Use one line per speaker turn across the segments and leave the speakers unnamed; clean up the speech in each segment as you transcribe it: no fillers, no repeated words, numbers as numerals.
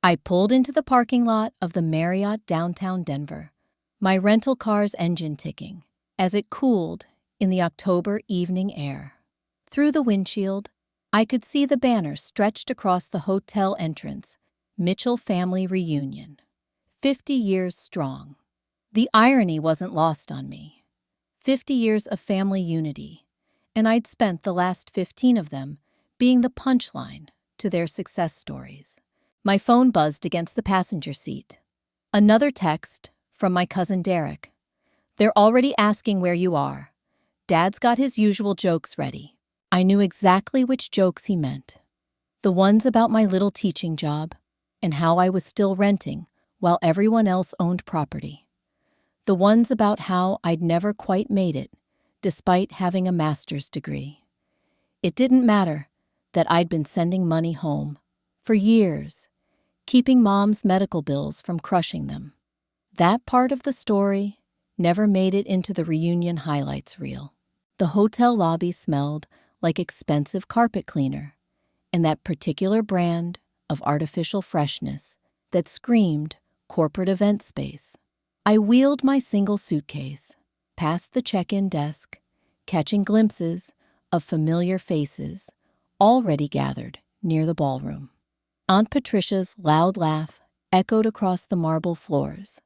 I pulled into the parking lot of the Marriott downtown Denver, my rental car's engine ticking as it cooled in the October evening air. Through the windshield, I could see the banner stretched across the hotel entrance, Mitchell Family Reunion, 50 years strong. The irony wasn't lost on me. 50 years of family unity, and I'd spent the last 15 of them being the punchline to their success stories. My phone buzzed against the passenger seat. Another text from my cousin Derek. "They're already asking where you are. Dad's got his usual jokes ready." I knew exactly which jokes he meant. The ones about my little teaching job and how I was still renting while everyone else owned property. The ones about how I'd never quite made it, despite having a master's degree. It didn't matter that I'd been sending money home for years, keeping Mom's medical bills from crushing them. That part of the story never made it into the reunion highlights reel. The hotel lobby smelled like expensive carpet cleaner and that particular brand of artificial freshness that screamed corporate event space. I wheeled my single suitcase past the check-in desk, catching glimpses of familiar faces already gathered near the ballroom. Aunt Patricia's loud laugh echoed across the marble floors.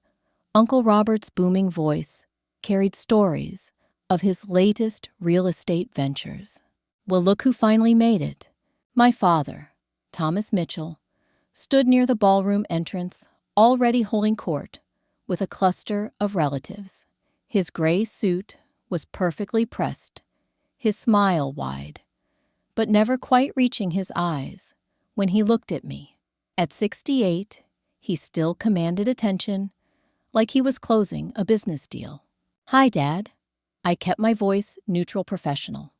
Uncle Robert's booming voice carried stories of his latest real estate ventures. Well, look who finally made it. My father, Thomas Mitchell, stood near the ballroom entrance, already holding court with a cluster of relatives. His gray suit was perfectly pressed, his smile wide, but never quite reaching his eyes when he looked at me. At 68, he still commanded attention, like he was closing a business deal. "Hi, Dad." I kept my voice neutral professional,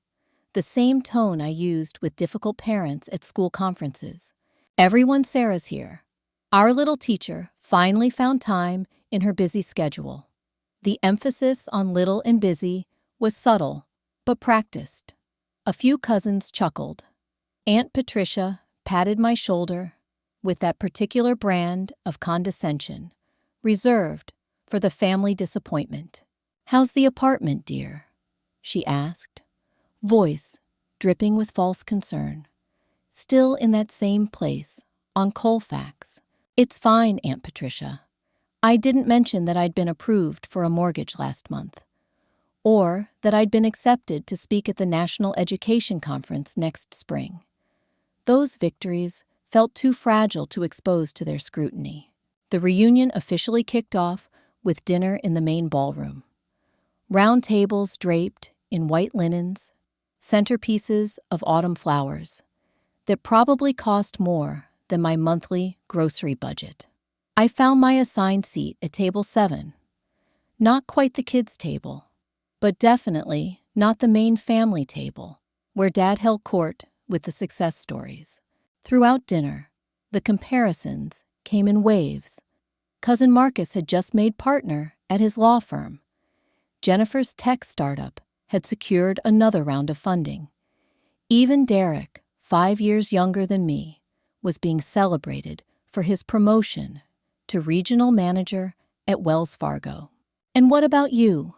the same tone I used with difficult parents at school conferences. "Everyone, Sarah's here. Our little teacher finally found time in her busy schedule." The emphasis on little and busy was subtle, but practiced. A few cousins chuckled. Aunt Patricia patted my shoulder with that particular brand of condescension reserved for the family disappointment. "How's the apartment, dear?" she asked, voice dripping with false concern. "Still in that same place, on Colfax." "It's fine, Aunt Patricia. I didn't mention that I'd been approved for a mortgage last month, or that I'd been accepted to speak at the National Education Conference next spring." Those victories felt too fragile to expose to their scrutiny. The reunion officially kicked off with dinner in the main ballroom. Round tables draped in white linens, centerpieces of autumn flowers that probably cost more than my monthly grocery budget. I found my assigned seat at table 7. Not quite the kids' table, but definitely not the main family table, where Dad held court with the success stories. Throughout dinner, the comparisons came in waves. Cousin Marcus had just made partner at his law firm. Jennifer's tech startup had secured another round of funding. Even Derek, 5 years younger than me, was being celebrated for his promotion to regional manager at Wells Fargo. "And what about you?"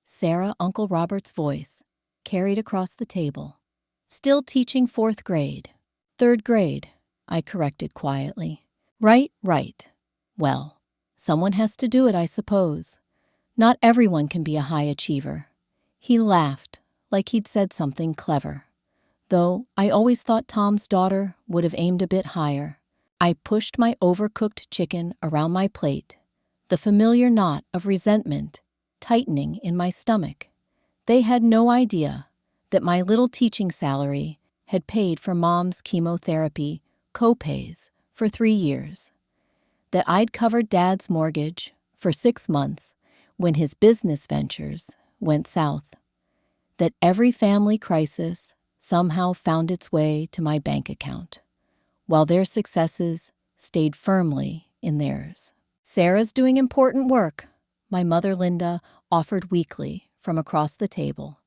Sarah, Uncle Robert's voice carried across the table. "Still teaching 4th grade. 3rd grade, I corrected quietly. Right. Well, someone has to do it, I suppose. Not everyone can be a high achiever." He laughed like he'd said something clever. Though I always thought Tom's daughter would have aimed a bit higher. I pushed my overcooked chicken around my plate, the familiar knot of resentment tightening in my stomach. They had no idea that my little teaching salary had paid for Mom's chemotherapy co-pays for 3 years, that I'd covered Dad's mortgage for 6 months when his business ventures went south, that every family crisis somehow found its way to my bank account, while their successes stayed firmly in theirs. "Sarah's doing important work," my mother Linda offered weakly from across the table,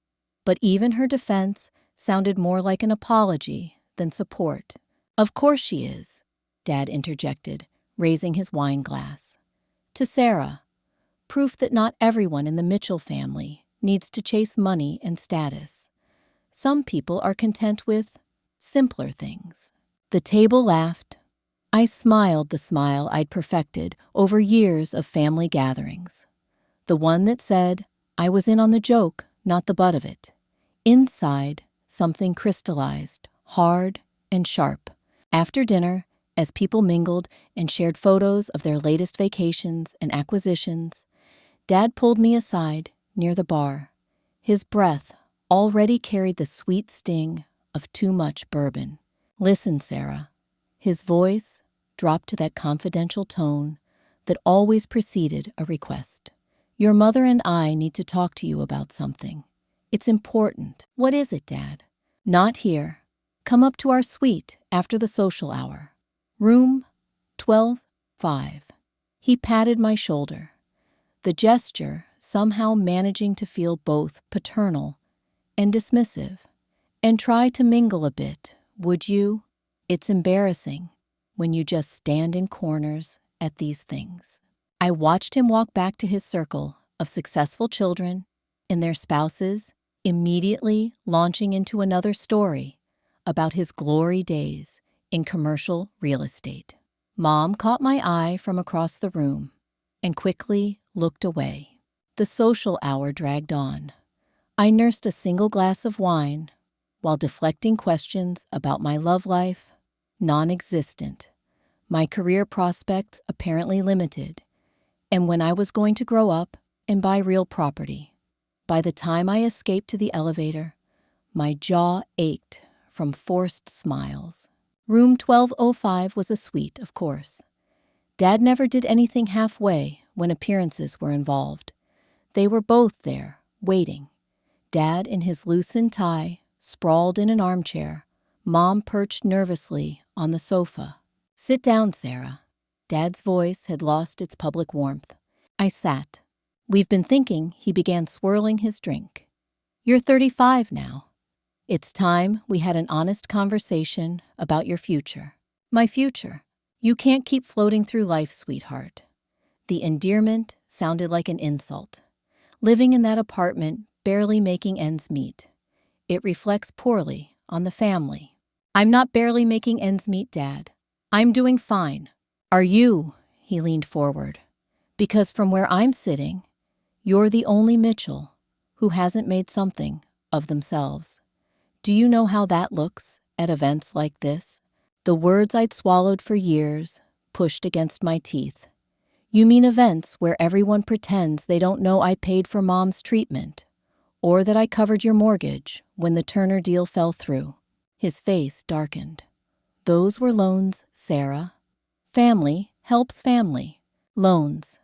but even her defense sounded more like an apology than support. "Of course she is," Dad interjected, raising his wine glass. To Sarah, proof that not everyone in the Mitchell family needs to chase money and status. Some people are content with simpler things. The table laughed. I smiled the smile I'd perfected over years of family gatherings. The one that said, I was in on the joke, not the butt of it. Inside, something crystallized, hard and sharp. After dinner, as people mingled and shared photos of their latest vacations and acquisitions, Dad pulled me aside near the bar. His breath already carried the sweet sting of too much bourbon. Listen, Sarah. His voice dropped to that confidential tone that always preceded a request. Your mother and I need to talk to you about something. It's important. What is it, Dad? Not here. Come up to our suite after the social hour. Room 12-5. He patted my shoulder, the gesture somehow managing to feel both paternal and dismissive. And try to mingle a bit, would you? It's embarrassing when you just stand in corners at these things. I watched him walk back to his circle of successful children and their spouses, immediately launching into another story about his glory days in commercial real estate. Mom caught my eye from across the room and quickly looked away. The social hour dragged on. I nursed a single glass of wine while deflecting questions about my love life, non-existent, my career prospects apparently limited, and when I was going to grow up and buy real property. By the time I escaped to the elevator, my jaw ached from forced smiles. Room 1205 was a suite, of course. Dad never did anything halfway when appearances were involved. They were both there, waiting. Dad in his loosened tie, sprawled in an armchair, Mom perched nervously on the sofa. Sit down, Sarah. Dad's voice had lost its public warmth. I sat. We've been thinking, he began swirling his drink. You're 35 now. It's time we had an honest conversation about your future. My future. You can't keep floating through life, sweetheart. The endearment sounded like an insult. Living in that apartment, barely making ends meet. It reflects poorly on the family. I'm not barely making ends meet, Dad. I'm doing fine. Are you? He leaned forward. Because from where I'm sitting, you're the only Mitchell who hasn't made something of themselves. Do you know how that looks at events like this? The words I'd swallowed for years pushed against my teeth. You mean events where everyone pretends they don't know I paid for Mom's treatment, or that I covered your mortgage when the Turner deal fell through? His face darkened. Those were loans, Sarah. Family helps family. Loans.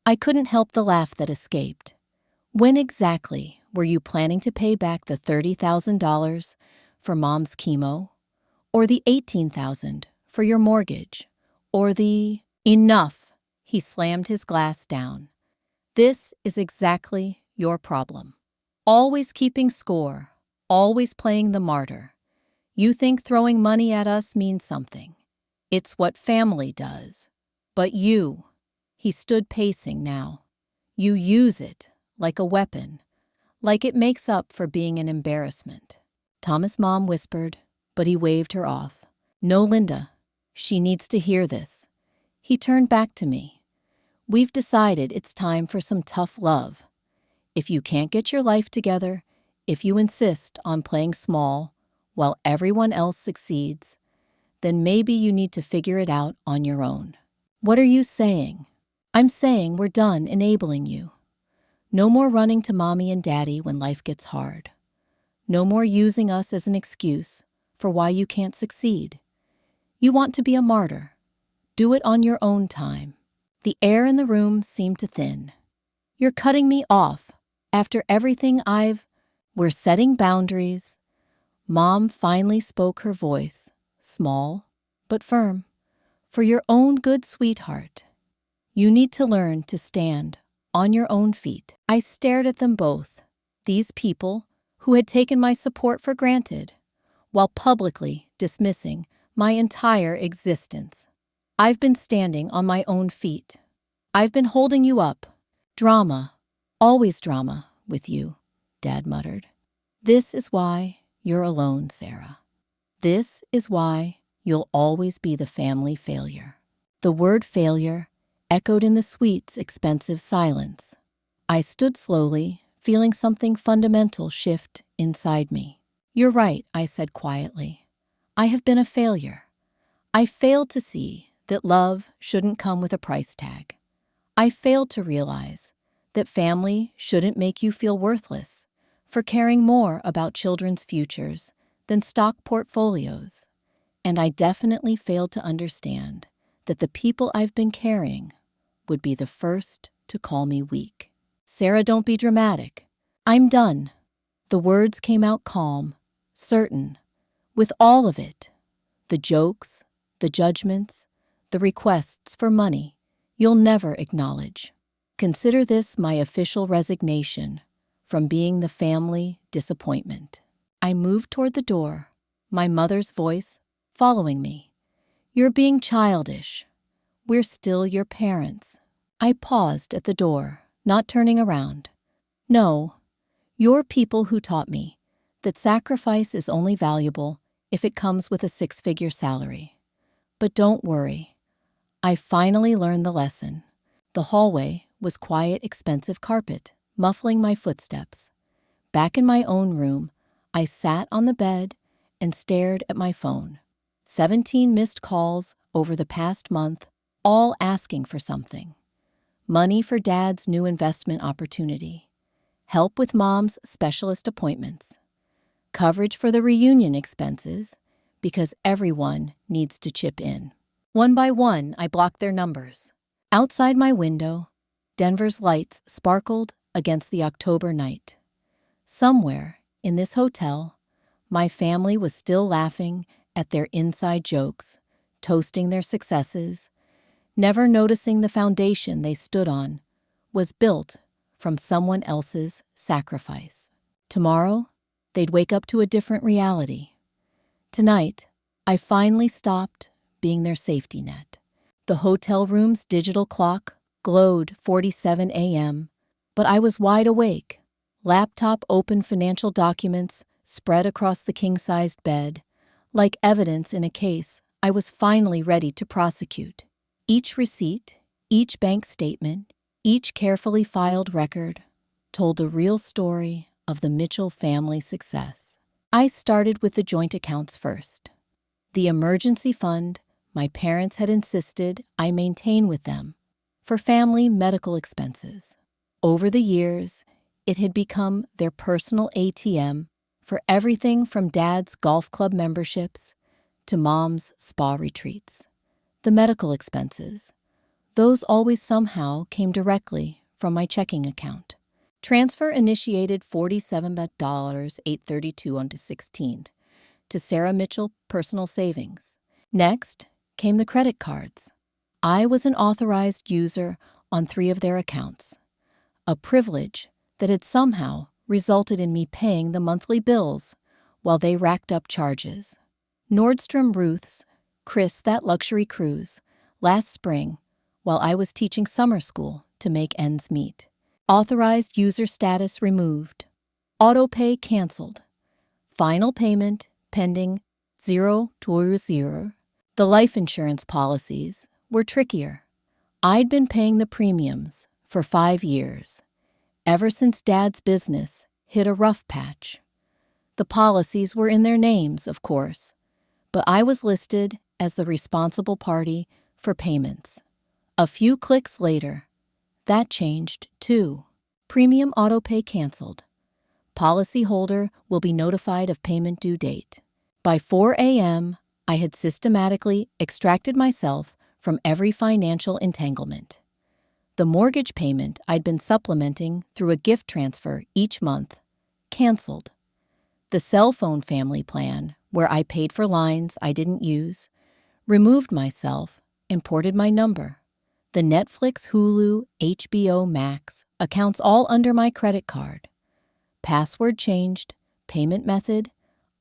I couldn't help the laugh that escaped. When exactly were you planning to pay back the $30,000 for Mom's chemo? Or the $18,000 for your mortgage? Or the... Enough! He slammed his glass down. This is exactly your problem. Always keeping score, always playing the martyr. You think throwing money at us means something. It's what family does. But you, he stood pacing now. You use it like a weapon, like it makes up for being an embarrassment. Thomas' mom whispered, but he waved her off. No, Linda, she needs to hear this. He turned back to me. We've decided it's time for some tough love. If you can't get your life together, if you insist on playing small while everyone else succeeds, then maybe you need to figure it out on your own. What are you saying? I'm saying we're done enabling you. No more running to Mommy and Daddy when life gets hard. No more using us as an excuse for why you can't succeed. You want to be a martyr. Do it on your own time. The air in the room seemed to thin. You're cutting me off. After everything we're setting boundaries. Mom finally spoke, her voice, small but firm. For your own good, sweetheart. You need to learn to stand on your own feet. I stared at them both, these people who had taken my support for granted, while publicly dismissing my entire existence. I've been standing on my own feet. I've been holding you up. Drama. Always drama with you, Dad muttered. This is why you're alone, Sarah. This is why you'll always be the family failure. The word failure echoed in the suite's expensive silence. I stood slowly, feeling something fundamental shift inside me. You're right, I said quietly. I have been a failure. I failed to see that love shouldn't come with a price tag. I failed to realize that family shouldn't make you feel worthless for caring more about children's futures than stock portfolios. And I definitely failed to understand that the people I've been carrying would be the first to call me weak. Sarah, don't be dramatic. I'm done. The words came out calm, certain, with all of it. The jokes, the judgments, the requests for money you'll never acknowledge. Consider this my official resignation from being the family disappointment. I moved toward the door, my mother's voice following me. You're being childish. We're still your parents. I paused at the door, not turning around. No, you're people who taught me that sacrifice is only valuable if it comes with a six-figure salary. But don't worry. I finally learned the lesson. The hallway was quiet, expensive carpet, muffling my footsteps. Back in my own room, I sat on the bed and stared at my phone. 17 missed calls over the past month, all asking for something. Money for Dad's new investment opportunity. Help with Mom's specialist appointments. Coverage for the reunion expenses, because everyone needs to chip in. One by one, I blocked their numbers. Outside my window, Denver's lights sparkled against the October night. Somewhere in this hotel, my family was still laughing at their inside jokes, toasting their successes, never noticing the foundation they stood on was built from someone else's sacrifice. Tomorrow, they'd wake up to a different reality. Tonight, I finally stopped being their safety net. The hotel room's digital clock glowed 47 a.m., but I was wide awake. Laptop open, financial documents spread across the king-sized bed. Like evidence in a case I was finally ready to prosecute. Each receipt, each bank statement, each carefully filed record told the real story of the Mitchell family success. I started with the joint accounts first. The emergency fund my parents had insisted I maintain with them for family medical expenses. Over the years, it had become their personal ATM for everything from Dad's golf club memberships to Mom's spa retreats. The medical expenses, those always somehow came directly from my checking account. Transfer initiated $47.832 on the 16th to Sarah Mitchell Personal Savings. Next came the credit cards. I was an authorized user on 3 of their accounts, a privilege that had somehow resulted in me paying the monthly bills while they racked up charges. Nordstrom Ruth's, Chris that luxury cruise, last spring while I was teaching summer school to make ends meet. Authorized user status removed. Autopay canceled. Final payment pending 020. The life insurance policies were trickier. I'd been paying the premiums for 5 years, ever since Dad's business hit a rough patch. The policies were in their names, of course, but I was listed as the responsible party for payments. A few clicks later, that changed too. Premium autopay canceled. Policyholder will be notified of payment due date. By 4 a.m., I had systematically extracted myself from every financial entanglement. The mortgage payment I'd been supplementing through a gift transfer each month canceled. The cell phone family plan, where I paid for lines I didn't use, removed myself and ported my number. The Netflix, Hulu, HBO Max accounts all under my credit card. Password changed, payment method,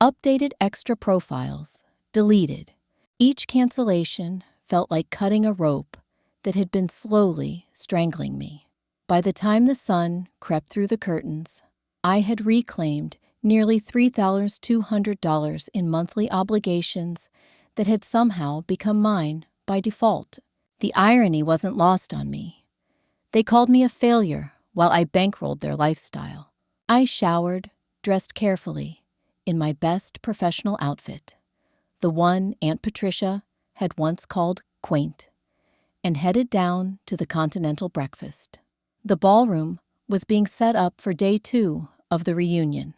updated extra profiles, deleted. Each cancellation felt like cutting a rope that had been slowly strangling me. By the time the sun crept through the curtains, I had reclaimed nearly $3,200 in monthly obligations that had somehow become mine by default. The irony wasn't lost on me. They called me a failure while I bankrolled their lifestyle. I showered, dressed carefully, in my best professional outfit, the one Aunt Patricia had once called quaint, and headed down to the continental breakfast. The ballroom was being set up for day 2 of the reunion,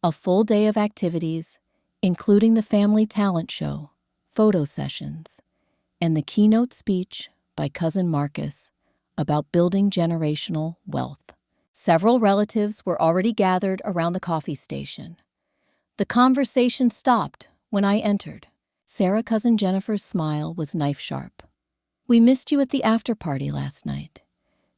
a full day of activities, including the family talent show, photo sessions, and the keynote speech by Cousin Marcus about building generational wealth. Several relatives were already gathered around the coffee station. The conversation stopped when I entered. Sarah Cousin Jennifer's smile was knife-sharp. "We missed you at the after-party last night.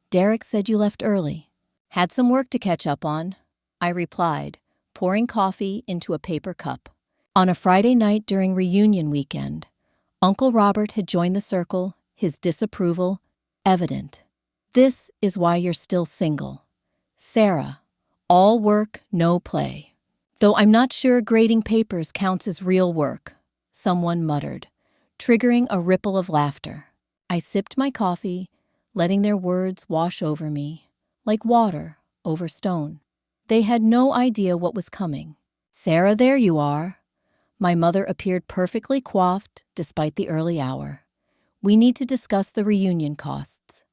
Derek said you left early." "Had some work to catch up on," I replied, pouring coffee into a paper cup. On a Friday night during reunion weekend, Uncle Robert had joined the circle, his disapproval evident. "This is why you're still single. Sarah, all work, no play." "Though I'm not sure grading papers counts as real work," someone muttered, triggering a ripple of laughter. I sipped my coffee, letting their words wash over me, like water over stone. They had no idea what was coming. "Sarah, there you are." My mother appeared perfectly coiffed despite the early hour. "We need to discuss the reunion costs.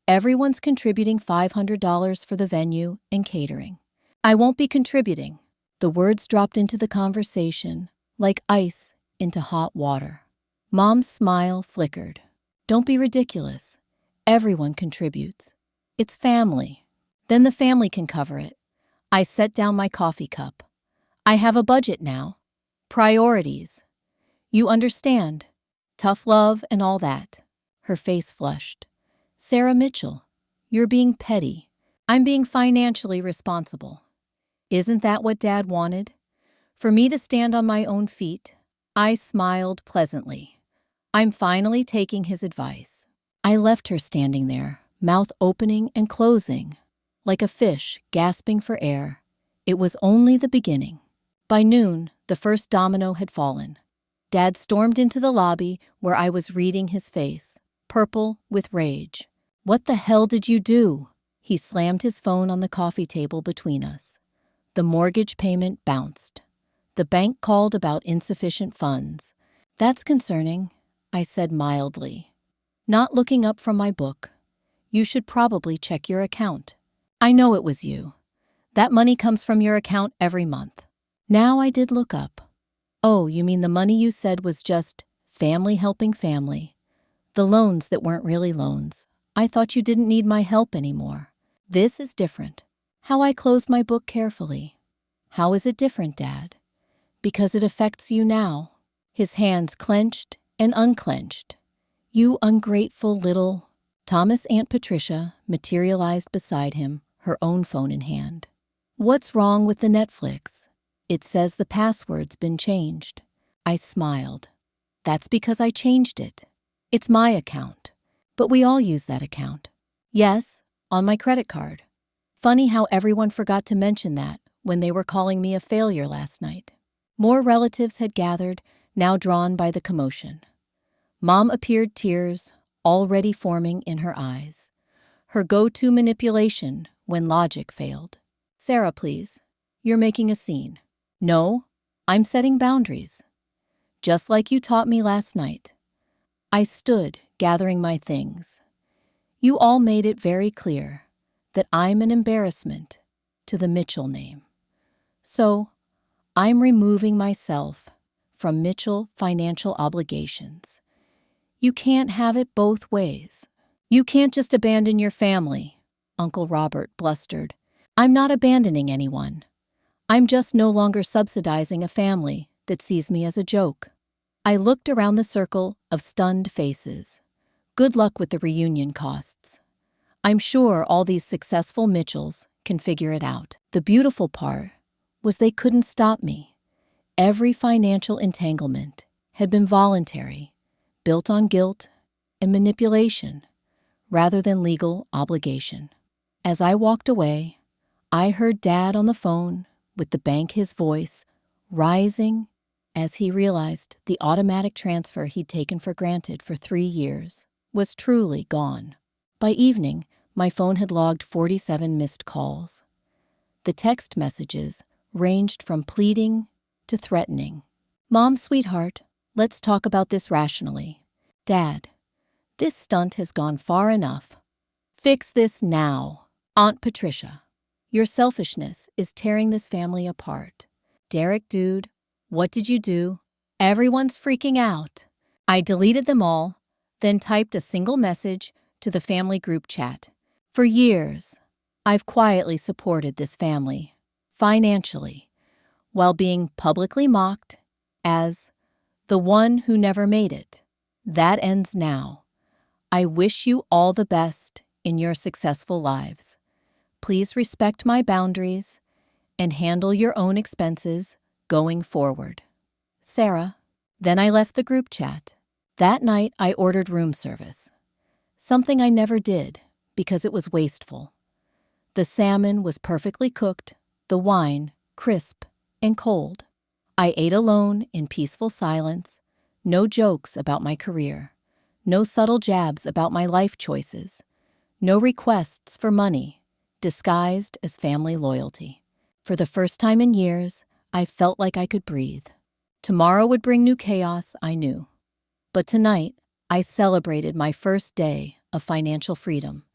Everyone's contributing $500 for the venue and catering." "I won't be contributing." The words dropped into the conversation like ice into hot water. Mom's smile flickered. "Don't be ridiculous. Everyone contributes. It's family." "Then the family can cover it." I set down my coffee cup. "I have a budget now. Priorities. You understand. Tough love and all that." Her face flushed. "Sarah Mitchell, you're being petty. I'm being financially responsible." "Isn't that what Dad wanted? For me to stand on my own feet?" I smiled pleasantly. "I'm finally taking his advice." I left her standing there, mouth opening and closing, like a fish gasping for air. It was only the beginning. By noon, the first domino had fallen. Dad stormed into the lobby where I was reading his face, purple with rage. "What the hell did you do?" He slammed his phone on the coffee table between us. The mortgage payment bounced. The bank called about insufficient funds. "That's concerning," I said mildly, not looking up from my book. "You should probably check your account." "I know it was you. That money comes from your account every month." Now I did look up. "Oh, you mean the money you said was just family helping family? The loans that weren't really loans. I thought you didn't need my help anymore." "This is different." How I closed my book carefully. "How is it different, Dad?" "Because it affects you now." His hands clenched and unclenched. "You ungrateful little—" Thomas' Aunt Patricia materialized beside him, her own phone in hand. "What's wrong with the Netflix? It says the password's been changed." I smiled. "That's because I changed it. It's my account. But we all use that account." "Yes, on my credit card." Funny how everyone forgot to mention that when they were calling me a failure last night. More relatives had gathered, now drawn by the commotion. Mom appeared, tears already forming in her eyes. Her go-to manipulation when logic failed. "Sarah, please. You're making a scene." "No, I'm setting boundaries. Just like you taught me last night." I stood, gathering my things. "You all made it very clear that I'm an embarrassment to the Mitchell name. So, I'm removing myself from Mitchell financial obligations. You can't have it both ways." "You can't just abandon your family," Uncle Robert blustered. "I'm not abandoning anyone. I'm just no longer subsidizing a family that sees me as a joke." I looked around the circle of stunned faces. Good luck with the reunion costs. I'm sure all these successful Mitchells can figure it out. The beautiful part was they couldn't stop me. Every financial entanglement had been voluntary, built on guilt and manipulation rather than legal obligation. As I walked away, I heard Dad on the phone with the bank, his voice rising as he realized the automatic transfer he'd taken for granted for 3 years was truly gone. By evening, my phone had logged 47 missed calls. The text messages ranged from pleading to threatening. "Mom, sweetheart, let's talk about this rationally. Dad, this stunt has gone far enough. Fix this now. Aunt Patricia, your selfishness is tearing this family apart. Derek, dude, what did you do? Everyone's freaking out." I deleted them all, then typed a single message to the family group chat. For years, I've quietly supported this family, financially, while being publicly mocked as the one who never made it. That ends now. I wish you all the best in your successful lives. Please respect my boundaries and handle your own expenses going forward. Sarah. Then I left the group chat. That night, I ordered room service, something I never did because it was wasteful. The salmon was perfectly cooked, the wine crisp and cold. I ate alone in peaceful silence, no jokes about my career, no subtle jabs about my life choices, no requests for money disguised as family loyalty. For the first time in years, I felt like I could breathe. Tomorrow would bring new chaos, I knew. But tonight, I celebrated my first day of financial freedom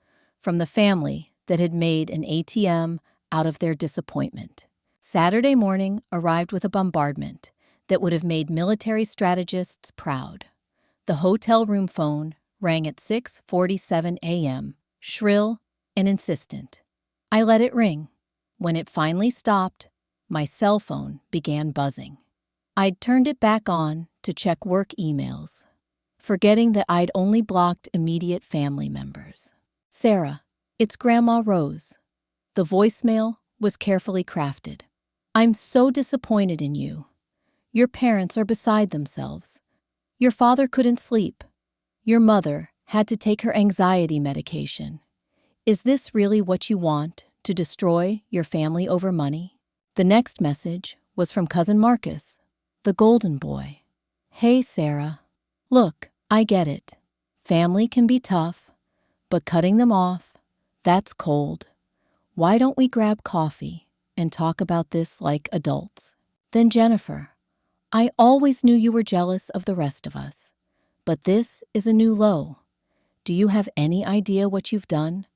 from the family that had made an ATM out of their disappointment. Saturday morning arrived with a bombardment that would have made military strategists proud. The hotel room phone rang at 6:47 a.m., shrill and insistent. I let it ring. When it finally stopped, my cell phone began buzzing. I'd turned it back on to check work emails, forgetting that I'd only blocked immediate family members. "Sarah, it's Grandma Rose." The voicemail was carefully crafted. "I'm so disappointed in you. Your parents are beside themselves. Your father couldn't sleep. Your mother had to take her anxiety medication. Is this really what you want, to destroy your family over money?" The next message was from Cousin Marcus, the golden boy. "Hey, Sarah. Look, I get it. Family can be tough, but cutting them off, that's cold. Why don't we grab coffee and talk about this like adults?" Then Jennifer, "I always knew you were jealous of the rest of us, but this is a new low. Do you have any idea what you've done?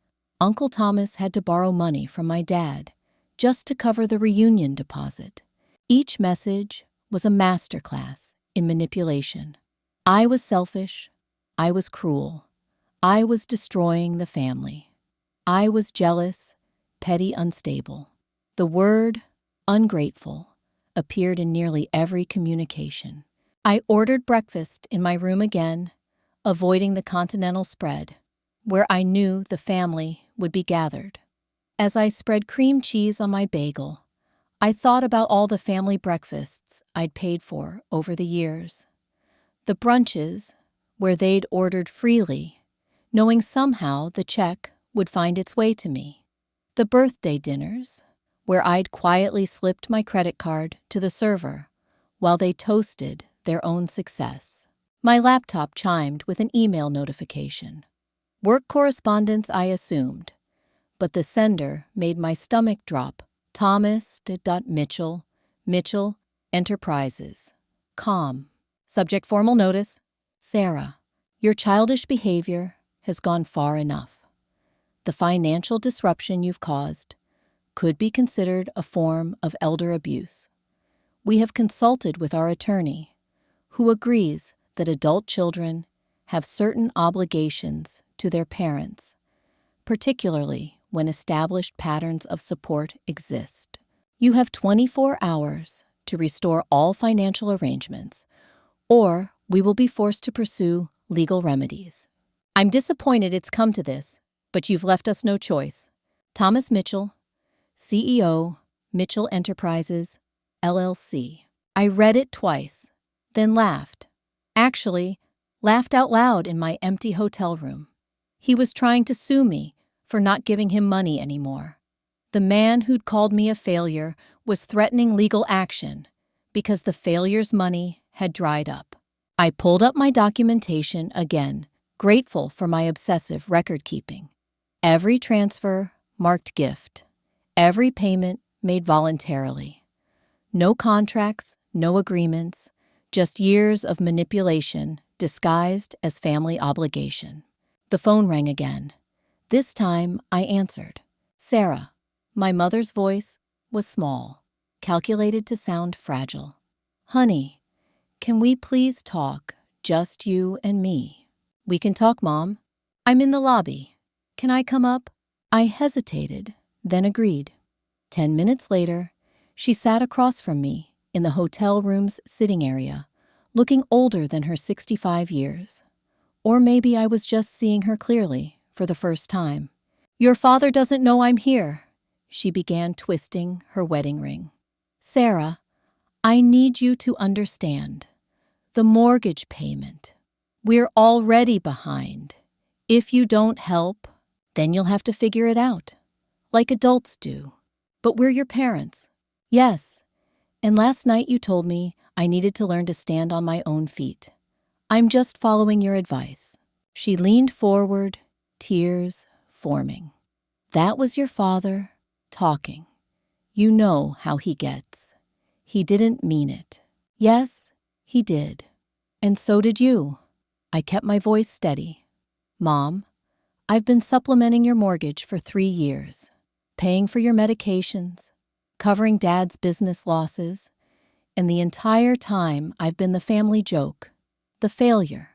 Uncle Thomas had to borrow money from my dad just to cover the reunion deposit." Each message was a masterclass in manipulation. I was selfish. I was cruel. I was destroying the family. I was jealous, petty, unstable. The word ungrateful appeared in nearly every communication. I ordered breakfast in my room again, avoiding the continental spread, where I knew the family would be gathered. As I spread cream cheese on my bagel, I thought about all the family breakfasts I'd paid for over the years. The brunches, where they'd ordered freely, knowing somehow the check would find its way to me. The birthday dinners, where I'd quietly slipped my credit card to the server while they toasted their own success. My laptop chimed with an email notification. Work correspondence, I assumed, but the sender made my stomach drop. Thomas Mitchell, Mitchell Enterprises. Com. Subject formal notice. Sarah, your childish behavior has gone far enough. The financial disruption you've caused could be considered a form of elder abuse. We have consulted with our attorney, who agrees that adult children have certain obligations to their parents, particularly when established patterns of support exist. You have 24 hours to restore all financial arrangements, or we will be forced to pursue legal remedies. I'm disappointed it's come to this, but you've left us no choice. Thomas Mitchell, CEO, Mitchell Enterprises, LLC. I read it twice, then laughed. Actually, laughed out loud in my empty hotel room. He was trying to sue me for not giving him money anymore. The man who'd called me a failure was threatening legal action because the failure's money had dried up. I pulled up my documentation again, grateful for my obsessive record-keeping. Every transfer marked gift. Every payment made voluntarily. No contracts, no agreements, just years of manipulation disguised as family obligation. The phone rang again. This time I answered. Sarah. My mother's voice was small, calculated to sound fragile. Honey, can we please talk, just you and me? We can talk, Mom. I'm in the lobby. Can I come up? I hesitated, then agreed. 10 minutes later, she sat across from me in the hotel room's sitting area, looking older than her 65 years. Or maybe I was just seeing her clearly for the first time. Your father doesn't know I'm here. She began twisting her wedding ring. Sarah, I need you to understand. The mortgage payment. We're already behind. If you don't help, then you'll have to figure it out, like adults do. But we're your parents. Yes. And last night you told me I needed to learn to stand on my own feet. I'm just following your advice. She leaned forward, tears forming. That was your father talking. You know how he gets. He didn't mean it. Yes, he did. And so did you. I kept my voice steady. Mom, I've been supplementing your mortgage for 3 years, paying for your medications, covering Dad's business losses, and the entire time I've been the family joke, the failure,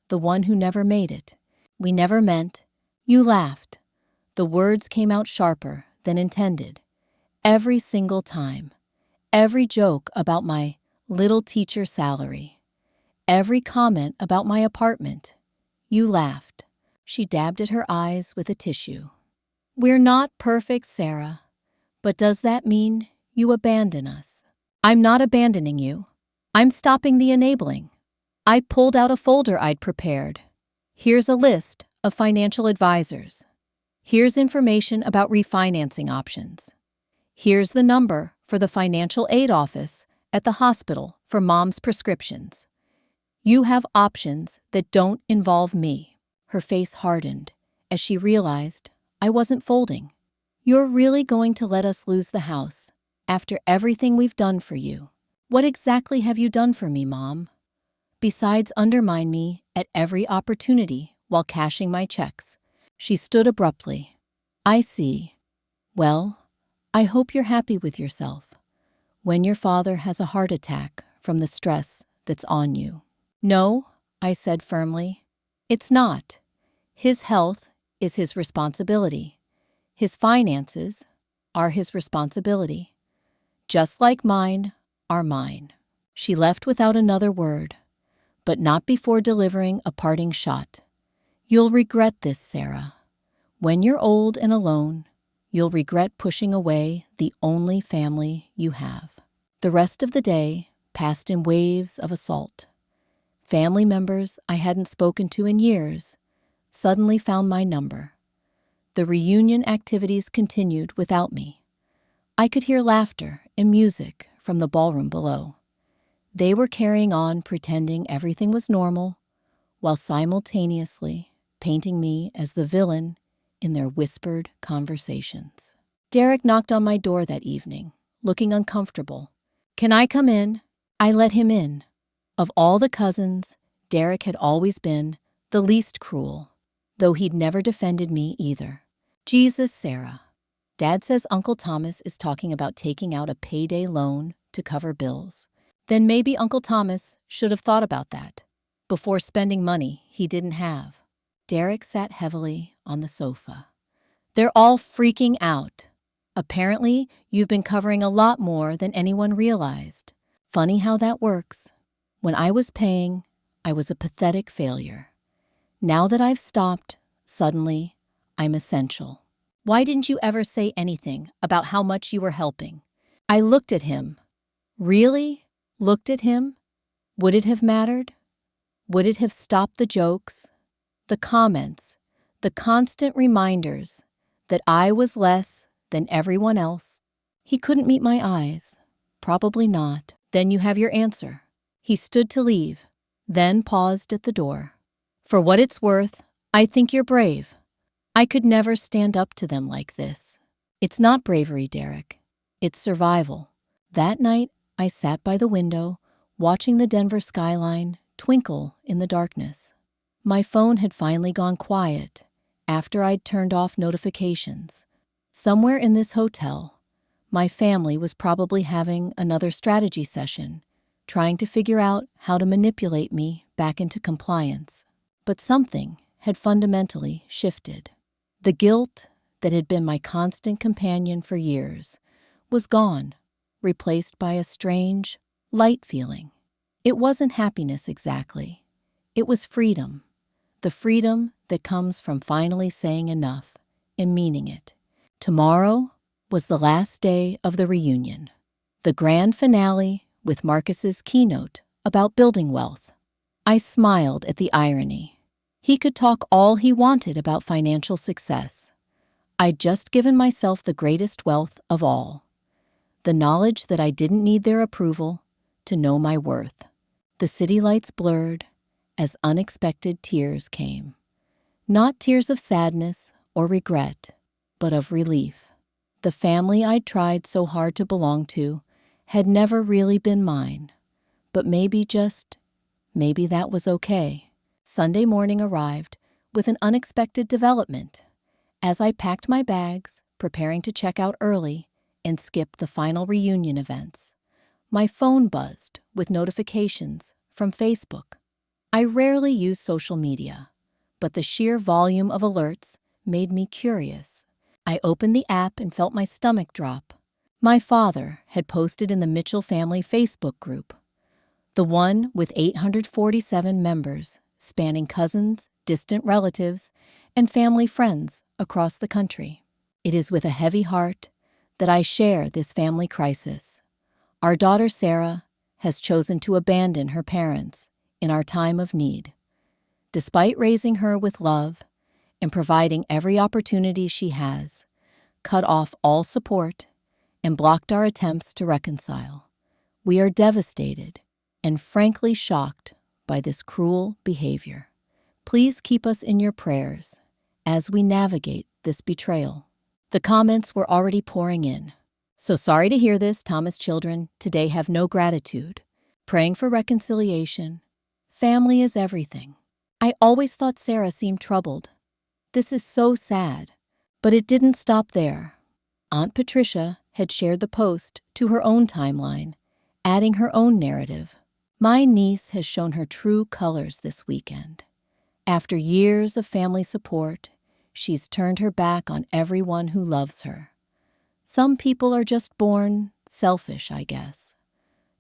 the one who never made it. We never meant. You laughed. The words came out sharper than intended. Every single time. Every joke about my little teacher salary. Every comment about my apartment. You laughed. She dabbed at her eyes with a tissue. We're not perfect, Sarah. But does that mean you abandon us? I'm not abandoning you. I'm stopping the enabling. I pulled out a folder I'd prepared. Here's a list of financial advisors. Here's information about refinancing options. Here's the number for the financial aid office at the hospital for Mom's prescriptions. You have options that don't involve me. Her face hardened as she realized I wasn't folding. You're really going to let us lose the house after everything we've done for you? What exactly have you done for me, Mom? Besides undermine me at every opportunity while cashing my checks. She stood abruptly. I see. Well, I hope you're happy with yourself when your father has a heart attack from the stress that's on you. No, I said firmly. It's not. His health is his responsibility. His finances are his responsibility. Just like mine are mine. She left without another word, but not before delivering a parting shot. You'll regret this, Sarah. When you're old and alone, you'll regret pushing away the only family you have. The rest of the day passed in waves of assault. Family members I hadn't spoken to in years suddenly found my number. The reunion activities continued without me. I could hear laughter and music from the ballroom below. They were carrying on pretending everything was normal, while simultaneously painting me as the villain in their whispered conversations. Derek knocked on my door that evening, looking uncomfortable. Can I come in? I let him in. Of all the cousins, Derek had always been the least cruel, though he'd never defended me either. Jesus, Sarah. Dad says Uncle Thomas is talking about taking out a payday loan to cover bills. Then maybe Uncle Thomas should have thought about that before spending money he didn't have. Derek sat heavily on the sofa. They're all freaking out. Apparently, you've been covering a lot more than anyone realized. Funny how that works. When I was paying, I was a pathetic failure. Now that I've stopped, suddenly, I'm essential. Why didn't you ever say anything about how much you were helping? I looked at him. Really? Looked at him? Would it have mattered? Would it have stopped the jokes, the comments, the constant reminders that I was less than everyone else? He couldn't meet my eyes. Probably not. Then you have your answer. He stood to leave, then paused at the door. For what it's worth, I think you're brave. I could never stand up to them like this. It's not bravery, Derek. It's survival. That night, I sat by the window, watching the Denver skyline twinkle in the darkness. My phone had finally gone quiet after I'd turned off notifications. Somewhere in this hotel, my family was probably having another strategy session, trying to figure out how to manipulate me back into compliance. But something had fundamentally shifted. The guilt that had been my constant companion for years was gone, replaced by a strange, light feeling. It wasn't happiness exactly. It was freedom. The freedom that comes from finally saying enough and meaning it. Tomorrow was the last day of the reunion. The grand finale with Marcus's keynote about building wealth. I smiled at the irony. He could talk all he wanted about financial success. I'd just given myself the greatest wealth of all. The knowledge that I didn't need their approval to know my worth. The city lights blurred as unexpected tears came. Not tears of sadness or regret, but of relief. The family I'd tried so hard to belong to had never really been mine. But maybe that was okay. Sunday morning arrived with an unexpected development. As I packed my bags, preparing to check out early and skip the final reunion events, my phone buzzed with notifications from Facebook. I rarely use social media, but the sheer volume of alerts made me curious. I opened the app and felt my stomach drop. My father had posted in the Mitchell family Facebook group, the one with 847 members, spanning cousins, distant relatives, and family friends across the country. It is with a heavy heart that I share this family crisis. Our daughter Sarah has chosen to abandon her parents in our time of need. Despite raising her with love and providing every opportunity she has, cut off all support and blocked our attempts to reconcile. We are devastated and frankly shocked by this cruel behavior. Please keep us in your prayers as we navigate this betrayal. The comments were already pouring in. So sorry to hear this, Thomas. Children today have no gratitude. Praying for reconciliation. Family is everything. I always thought Sarah seemed troubled. This is so sad. But it didn't stop there. Aunt Patricia had shared the post to her own timeline, adding her own narrative. My niece has shown her true colors this weekend. After years of family support, she's turned her back on everyone who loves her. Some people are just born selfish, I guess.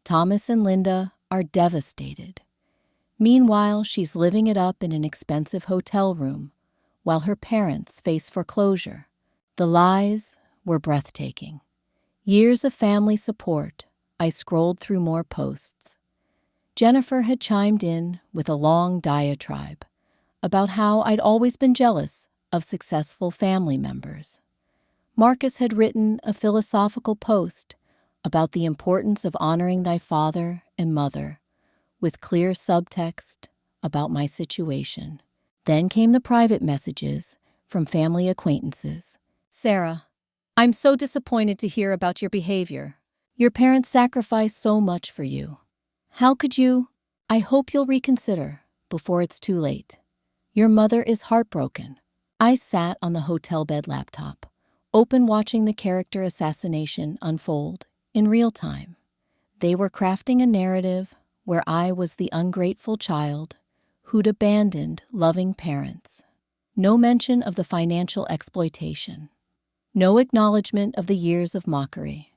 Thomas and Linda are devastated. Meanwhile, she's living it up in an expensive hotel room while her parents face foreclosure. The lies were breathtaking. Years of family support, I scrolled through more posts. Jennifer had chimed in with a long diatribe about how I'd always been jealous of successful family members. Marcus had written a philosophical post about the importance of honoring thy father and mother, with clear subtext about my situation. Then came the private messages from family acquaintances. Sarah, I'm so disappointed to hear about your behavior. Your parents sacrificed so much for you. How could you? I hope you'll reconsider before it's too late. Your mother is heartbroken. I sat on the hotel bed laptop, open watching the character assassination unfold in real time. They were crafting a narrative where I was the ungrateful child who'd abandoned loving parents. No mention of the financial exploitation. No acknowledgement of the years of mockery.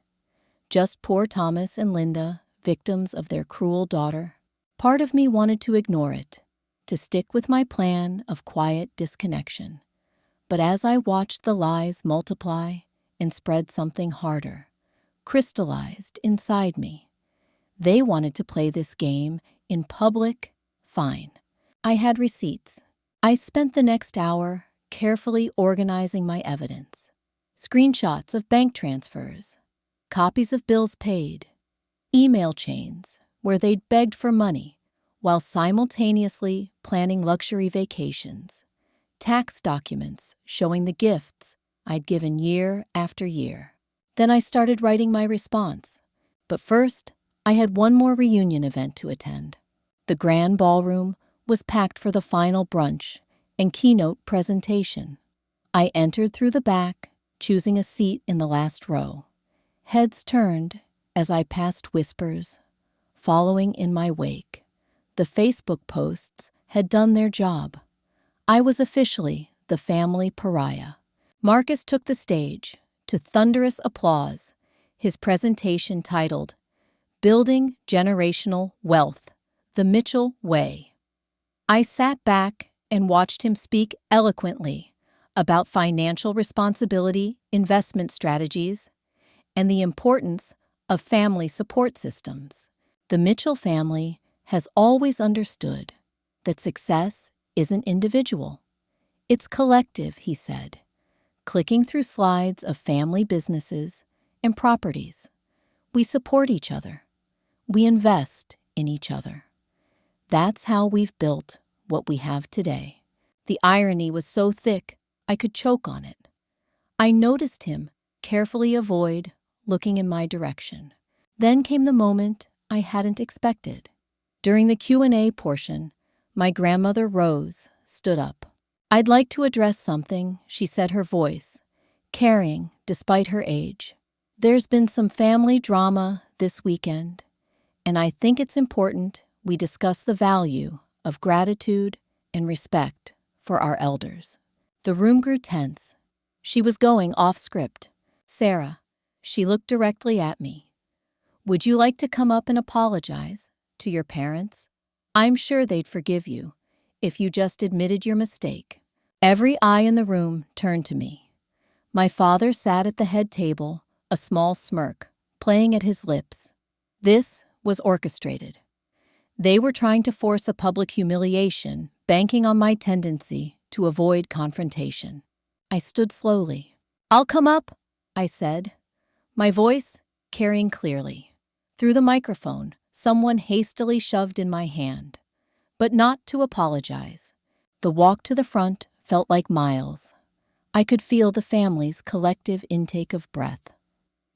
Just poor Thomas and Linda, victims of their cruel daughter. Part of me wanted to ignore it, to stick with my plan of quiet disconnection. But as I watched the lies multiply and spread, something harder crystallized inside me. They wanted to play this game in public, fine. I had receipts. I spent the next hour carefully organizing my evidence. Screenshots of bank transfers, copies of bills paid, email chains where they'd begged for money while simultaneously planning luxury vacations, tax documents showing the gifts I'd given year after year. Then I started writing my response. But first, I had one more reunion event to attend. The grand ballroom was packed for the final brunch and keynote presentation. I entered through the back, choosing a seat in the last row. Heads turned as I passed whispers, following in my wake. The Facebook posts had done their job. I was officially the family pariah. Marcus took the stage to thunderous applause, his presentation titled, Building Generational Wealth, the Mitchell Way. I sat back and watched him speak eloquently about financial responsibility, investment strategies, and the importance of family support systems. The Mitchell family has always understood that success isn't individual. It's collective, he said, clicking through slides of family businesses and properties. We support each other. We invest in each other. That's how we've built what we have today. The irony was so thick, I could choke on it. I noticed him carefully avoid looking in my direction. Then came the moment I hadn't expected. During the Q&A portion, my grandmother Rose stood up. I'd like to address something, she said, her voice carrying despite her age. There's been some family drama this weekend, and I think it's important we discuss the value of gratitude and respect for our elders. The room grew tense. She was going off script. Sarah, she looked directly at me. Would you like to come up and apologize to your parents? I'm sure they'd forgive you if you just admitted your mistake. Every eye in the room turned to me. My father sat at the head table, a small smirk playing at his lips. This was orchestrated. They were trying to force a public humiliation, banking on my tendency to avoid confrontation. I stood slowly. I'll come up, I said, my voice carrying clearly. Through the microphone, someone hastily shoved in my hand, but not to apologize. The walk to the front felt like miles. I could feel the family's collective intake of breath.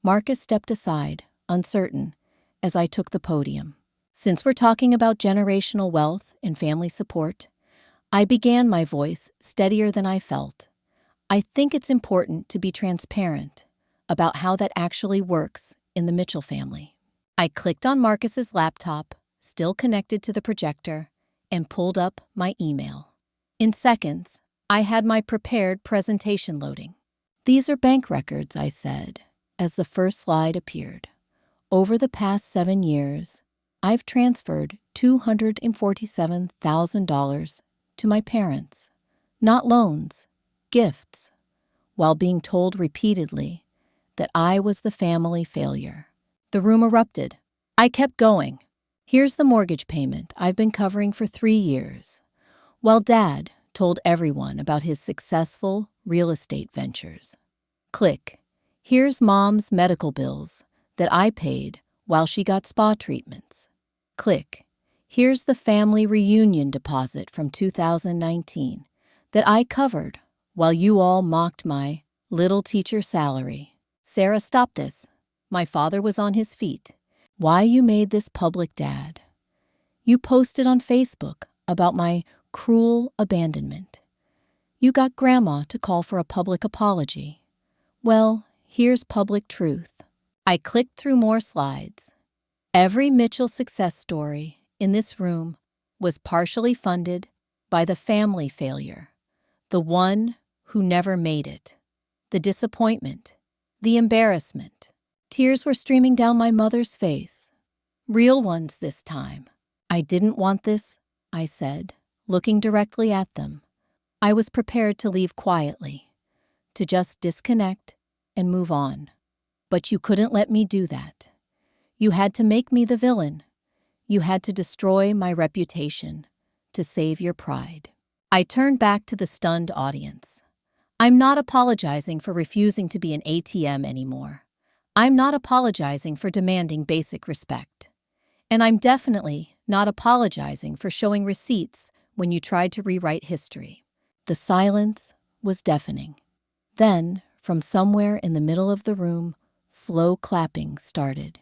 Marcus stepped aside, uncertain, as I took the podium. Since we're talking about generational wealth and family support, I began, my voice steadier than I felt. I think it's important to be transparent about how that actually works in the Mitchell family. I clicked on Marcus's laptop, still connected to the projector, and pulled up my email. In seconds, I had my prepared presentation loading. These are bank records, I said, as the first slide appeared. Over the past 7 years, I've transferred $247,000 to my parents. Not loans, gifts, while being told repeatedly that I was the family failure. The room erupted. I kept going. Here's the mortgage payment I've been covering for 3 years, while Dad told everyone about his successful real estate ventures. Click. Here's Mom's medical bills that I paid while she got spa treatments. Click. Here's the family reunion deposit from 2019 that I covered while you all mocked my little teacher salary. Sarah, stop this. My father was on his feet. Why you made this public, Dad? You posted on Facebook about my cruel abandonment. You got Grandma to call for a public apology. Well, here's public truth. I clicked through more slides. Every Mitchell success story in this room was partially funded by the family failure, the one who never made it, the disappointment, the embarrassment. Tears were streaming down my mother's face. Real ones this time. I didn't want this, I said, looking directly at them. I was prepared to leave quietly, to just disconnect and move on. But you couldn't let me do that. You had to make me the villain. You had to destroy my reputation, to save your pride. I turned back to the stunned audience. I'm not apologizing for refusing to be an ATM anymore. I'm not apologizing for demanding basic respect. And I'm definitely not apologizing for showing receipts when you tried to rewrite history. The silence was deafening. Then, from somewhere in the middle of the room, slow clapping started.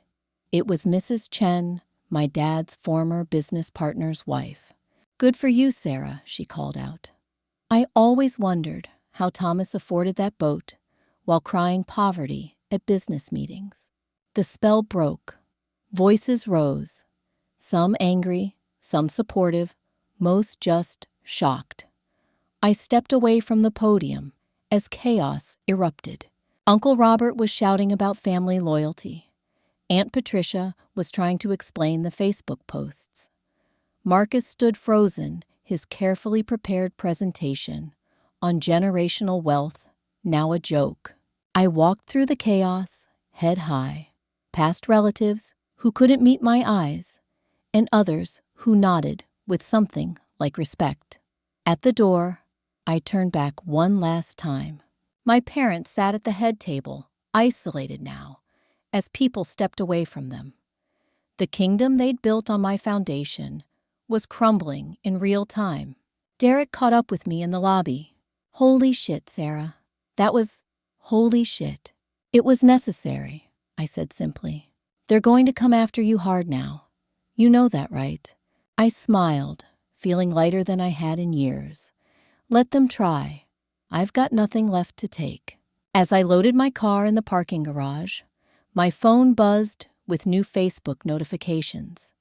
It was Mrs. Chen, my dad's former business partner's wife. "Good for you, Sarah," she called out. I always wondered how Thomas afforded that boat while crying poverty at business meetings. The spell broke. Voices rose, some angry, some supportive, most just shocked. I stepped away from the podium as chaos erupted. Uncle Robert was shouting about family loyalty. Aunt Patricia was trying to explain the Facebook posts. Marcus stood frozen, his carefully prepared presentation on generational wealth now a joke. I walked through the chaos, head high, past relatives who couldn't meet my eyes, and others who nodded with something like respect. At the door, I turned back one last time. My parents sat at the head table, isolated now, as people stepped away from them. The kingdom they'd built on my foundation was crumbling in real time. Derek caught up with me in the lobby. "Holy shit, Sarah. That was holy shit." "It was necessary," I said simply. "They're going to come after you hard now. You know that, right?" I smiled, feeling lighter than I had in years. Let them try. I've got nothing left to take. As I loaded my car in the parking garage, my phone buzzed with new Facebook notifications.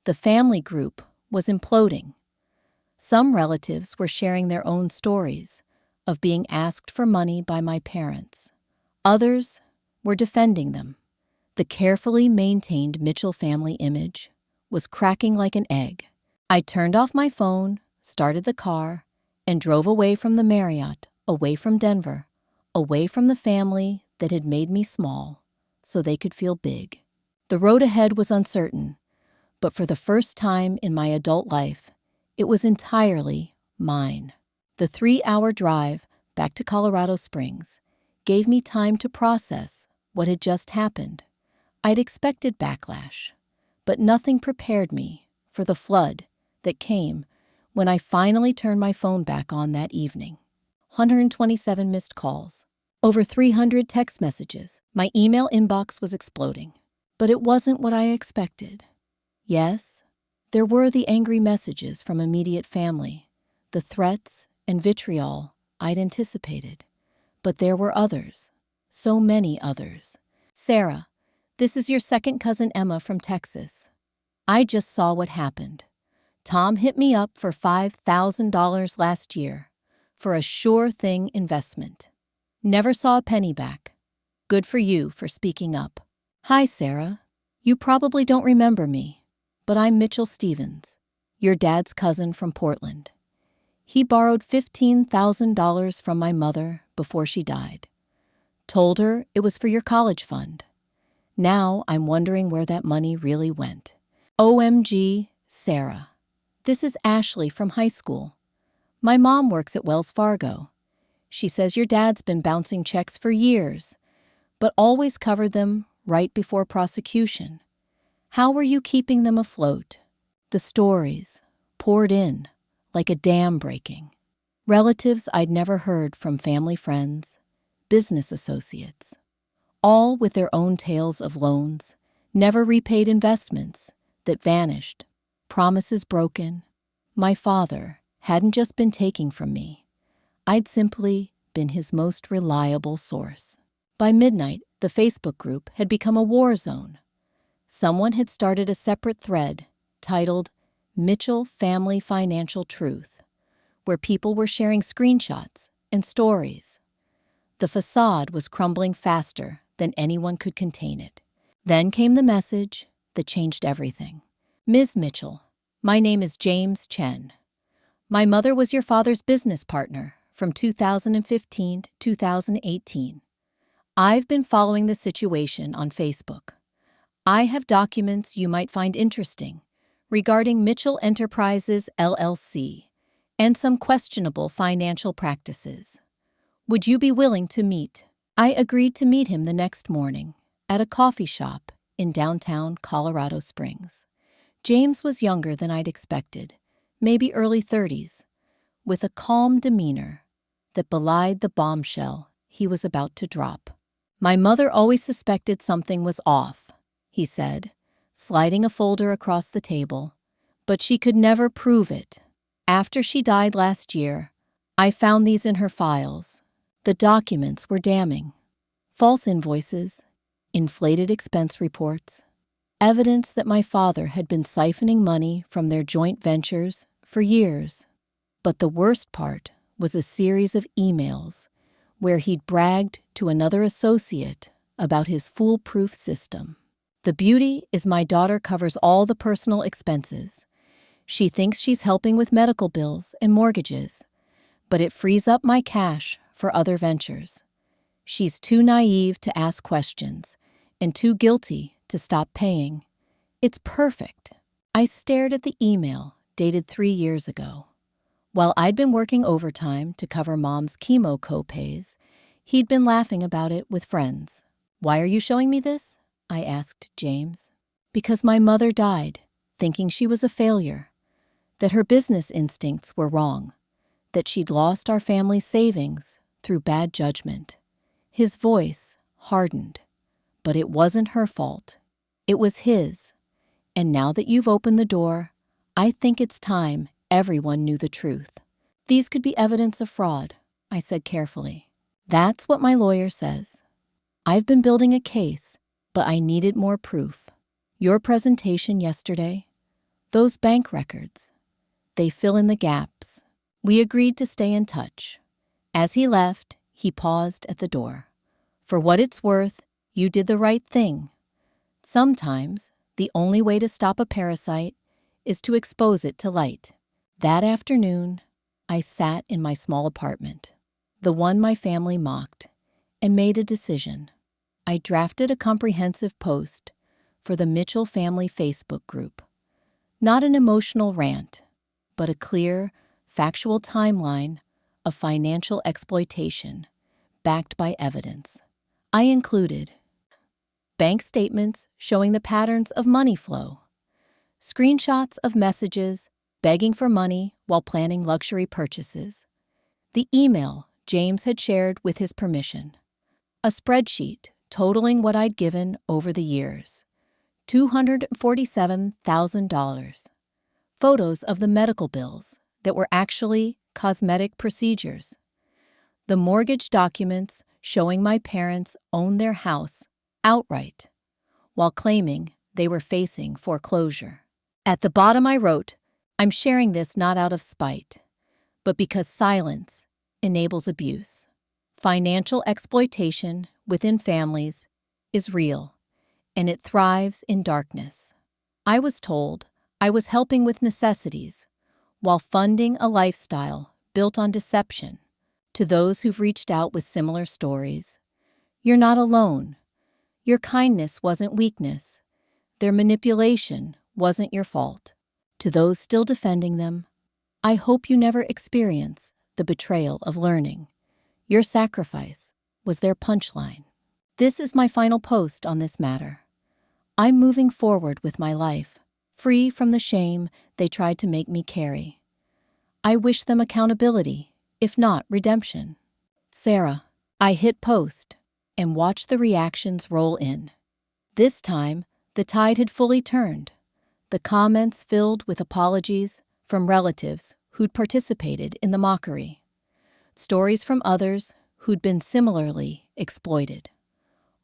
The family group was imploding. Some relatives were sharing their own stories of being asked for money by my parents. Others were defending them. The carefully maintained Mitchell family image was cracking like an egg. I turned off my phone, started the car, and drove away from the Marriott, away from Denver, away from the family that had made me small so they could feel big. The road ahead was uncertain, but for the first time in my adult life, it was entirely mine. The 3-hour drive back to Colorado Springs gave me time to process what had just happened. I'd expected backlash, but nothing prepared me for the flood that came when I finally turned my phone back on that evening. 127 missed calls, over 300 text messages. My email inbox was exploding. But it wasn't what I expected. Yes, there were the angry messages from immediate family, the threats and vitriol I'd anticipated. But there were others, so many others. "Sarah, this is your second cousin Emma from Texas. I just saw what happened. Tom hit me up for $5,000 last year for a sure thing investment. Never saw a penny back. Good for you for speaking up." "Hi, Sarah. You probably don't remember me, but I'm Mitchell Stevens, your dad's cousin from Portland. He borrowed $15,000 from my mother before she died. Told her it was for your college fund. Now I'm wondering where that money really went. OMG, Sarah. This is Ashley from high school. My mom works at Wells Fargo. She says your dad's been bouncing checks for years, but always covered them right before prosecution. How were you keeping them afloat?" The stories poured in like a dam breaking. Relatives I'd never heard from, family friends, business associates, all with their own tales of loans, never repaid investments that vanished, promises broken. My father hadn't just been taking from me. I'd simply been his most reliable source. By midnight, the Facebook group had become a war zone. Someone had started a separate thread titled Mitchell Family Financial Truth, where people were sharing screenshots and stories. The facade was crumbling faster than anyone could contain it. Then came the message that changed everything. "Ms. Mitchell, my name is James Chen. My mother was your father's business partner from 2015 to 2018. I've been following the situation on Facebook. I have documents you might find interesting regarding Mitchell Enterprises LLC and some questionable financial practices. Would you be willing to meet? I agreed to meet him the next morning at a coffee shop in downtown Colorado Springs. James was younger than I'd expected, maybe early 30s, with a calm demeanor that belied the bombshell he was about to drop. My mother always suspected something was off, he said, sliding a folder across the table, but she could never prove it. After she died last year, I found these in her files. The documents were damning. False invoices, inflated expense reports, evidence that my father had been siphoning money from their joint ventures for years. But the worst part was a series of emails where he'd bragged to another associate about his foolproof system. The beauty is my daughter covers all the personal expenses. She thinks she's helping with medical bills and mortgages, but it frees up my cash for other ventures. She's too naive to ask questions and too guilty to stop paying. It's perfect. I stared at the email dated 3 years ago. While I'd been working overtime to cover Mom's chemo co-pays, he'd been laughing about it with friends. "Why are you showing me this?" I asked James. "Because my mother died, thinking she was a failure, that her business instincts were wrong, that she'd lost our family's savings through bad judgment." His voice hardened. "But it wasn't her fault. It was his. And now that you've opened the door, I think it's time everyone knew the truth." "These could be evidence of fraud," I said carefully. "That's what my lawyer says. I've been building a case, but I needed more proof. Your presentation yesterday, those bank records, they fill in the gaps." We agreed to stay in touch. As he left, he paused at the door. "For what it's worth, you did the right thing. Sometimes, the only way to stop a parasite is to expose it to light." That afternoon, I sat in my small apartment, the one my family mocked, and made a decision. I drafted a comprehensive post for the Mitchell family Facebook group. Not an emotional rant, but a clear, factual timeline of financial exploitation backed by evidence. I included bank statements showing the patterns of money flow, screenshots of messages begging for money while planning luxury purchases, the email James had shared with his permission, a spreadsheet totaling what I'd given over the years, $247,000, photos of the medical bills that were actually cosmetic procedures, the mortgage documents showing my parents owned their house outright while claiming they were facing foreclosure. At the bottom I wrote, "I'm sharing this not out of spite, but because silence enables abuse. Financial exploitation within families is real, and it thrives in darkness." I was told I was helping with necessities while funding a lifestyle built on deception. To those who've reached out with similar stories, you're not alone. Your kindness wasn't weakness. Their manipulation wasn't your fault. To those still defending them, I hope you never experience the betrayal of learning. Your sacrifice was their punchline. This is my final post on this matter. I'm moving forward with my life, free from the shame they tried to make me carry. I wish them accountability, if not redemption. Sarah. I hit post and watched the reactions roll in. This time, the tide had fully turned. The comments filled with apologies from relatives who'd participated in the mockery, stories from others who'd been similarly exploited,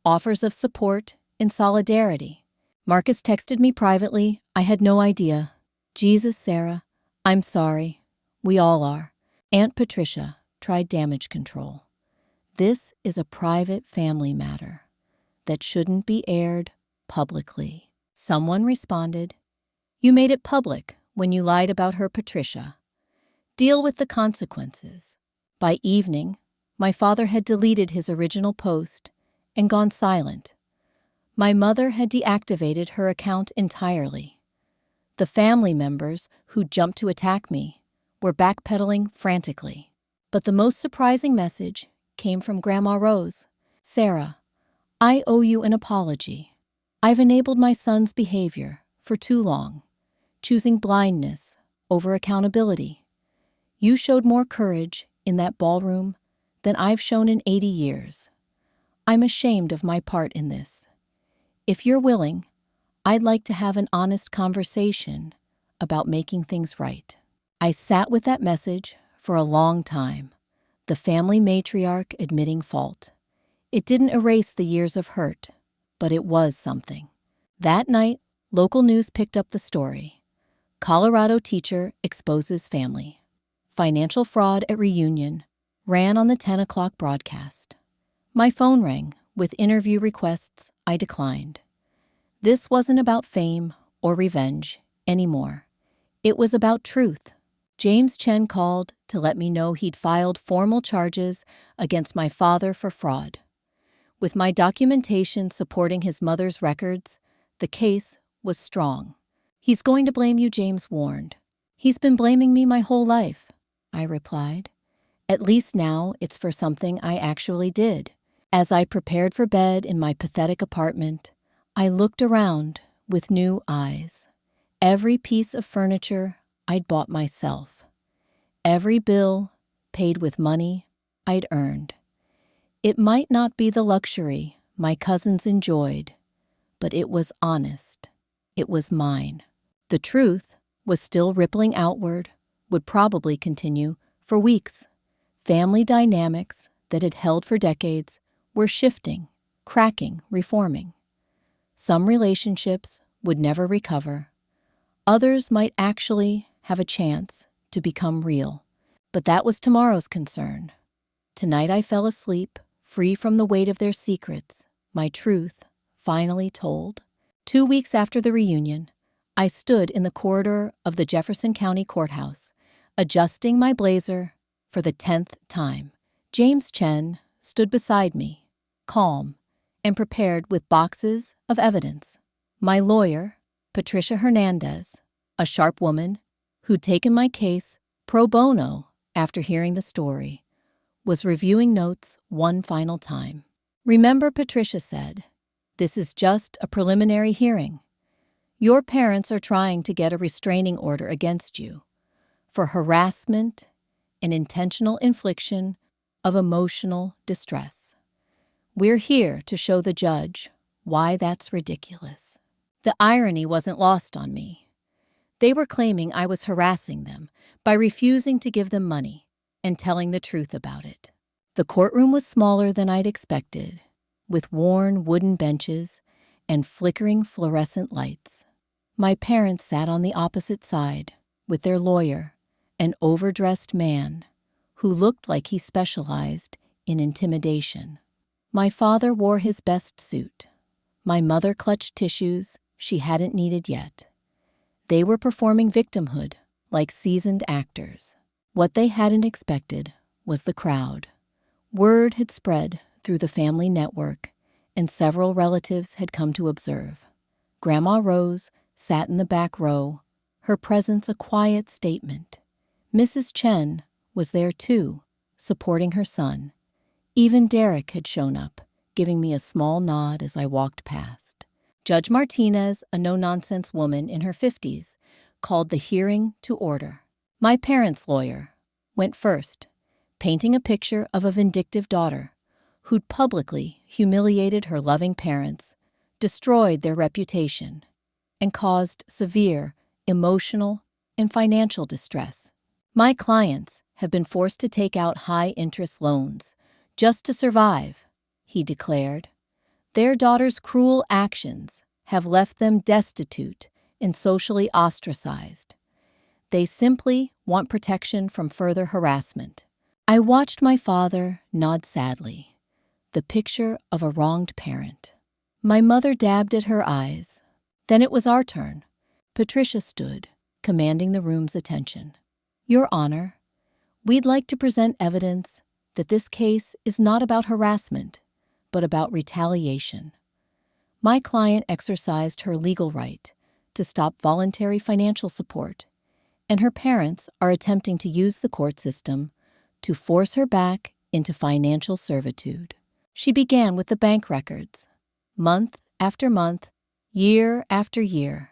offers of support and solidarity. Marcus texted me privately, "I had no idea. Jesus, Sarah, I'm sorry. We all are." Aunt Patricia tried damage control. "This is a private family matter that shouldn't be aired publicly." Someone responded, "You made it public when you lied about her, Patricia. Deal with the consequences." By evening, my father had deleted his original post and gone silent. My mother had deactivated her account entirely. The family members who jumped to attack me were backpedaling frantically. But the most surprising message came from Grandma Rose. "Sarah, I owe you an apology. I've enabled my son's behavior for too long, choosing blindness over accountability. You showed more courage in that ballroom than I've shown in 80 years. I'm ashamed of my part in this. If you're willing, I'd like to have an honest conversation about making things right." I sat with that message for a long time, the family matriarch admitting fault. It didn't erase the years of hurt, but it was something. That night, local news picked up the story. Colorado teacher exposes family. Financial fraud at reunion ran on the 10 o'clock broadcast. My phone rang with interview requests I declined. This wasn't about fame or revenge anymore. It was about truth. James Chen called to let me know he'd filed formal charges against my father for fraud. With my documentation supporting his mother's records, the case was strong. "He's going to blame you," James warned. "He's been blaming me my whole life," I replied. "At least now it's for something I actually did." As I prepared for bed in my pathetic apartment, I looked around with new eyes. Every piece of furniture I'd bought myself. Every bill paid with money I'd earned. It might not be the luxury my cousins enjoyed, but it was honest. It was mine. The truth was still rippling outward, would probably continue for weeks. Family dynamics that had held for decades were shifting, cracking, reforming. Some relationships would never recover. Others might actually have a chance to become real. But that was tomorrow's concern. Tonight I fell asleep, free from the weight of their secrets, my truth finally told. 2 weeks after the reunion, I stood in the corridor of the Jefferson County Courthouse, adjusting my blazer for the 10th time. James Chen stood beside me, calm and prepared with boxes of evidence. My lawyer, Patricia Hernandez, a sharp woman who'd taken my case pro bono after hearing the story, was reviewing notes one final time. "Remember," Patricia said, "this is just a preliminary hearing. Your parents are trying to get a restraining order against you for harassment and intentional infliction of emotional distress. We're here to show the judge why that's ridiculous." The irony wasn't lost on me. They were claiming I was harassing them by refusing to give them money and telling the truth about it. The courtroom was smaller than I'd expected, with worn wooden benches and flickering fluorescent lights. My parents sat on the opposite side with their lawyer, an overdressed man who looked like he specialized in intimidation. My father wore his best suit. My mother clutched tissues she hadn't needed yet. They were performing victimhood like seasoned actors. What they hadn't expected was the crowd. Word had spread through the family network, and several relatives had come to observe. Grandma Rose sat in the back row, her presence a quiet statement. Mrs. Chen was there too, supporting her son. Even Derek had shown up, giving me a small nod as I walked past. Judge Martinez, a no-nonsense woman in her 50s, called the hearing to order. My parents' lawyer went first, painting a picture of a vindictive daughter who'd publicly humiliated her loving parents, destroyed their reputation, and caused severe emotional and financial distress. My clients have been forced to take out high-interest loans just to survive, he declared. Their daughter's cruel actions have left them destitute and socially ostracized. They simply want protection from further harassment. I watched my father nod sadly, the picture of a wronged parent. My mother dabbed at her eyes. Then it was our turn. Patricia stood, commanding the room's attention. "Your Honor, we'd like to present evidence that this case is not about harassment, but about retaliation." My client exercised her legal right to stop voluntary financial support, and her parents are attempting to use the court system to force her back into financial servitude. She began with the bank records. Month after month, year after year,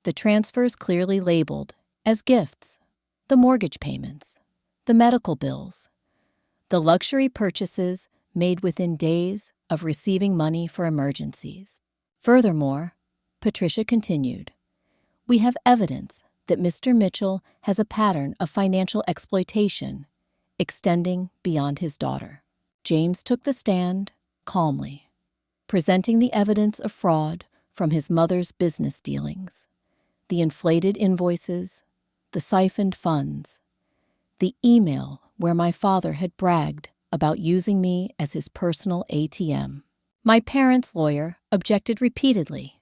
the transfers clearly labeled as gifts, the mortgage payments, the medical bills, the luxury purchases made within days of receiving money for emergencies. Furthermore, Patricia continued, we have evidence that Mr. Mitchell has a pattern of financial exploitation extending beyond his daughter. James took the stand calmly, presenting the evidence of fraud from his mother's business dealings, the inflated invoices, the siphoned funds, the email where my father had bragged about using me as his personal ATM. My parents' lawyer objected repeatedly,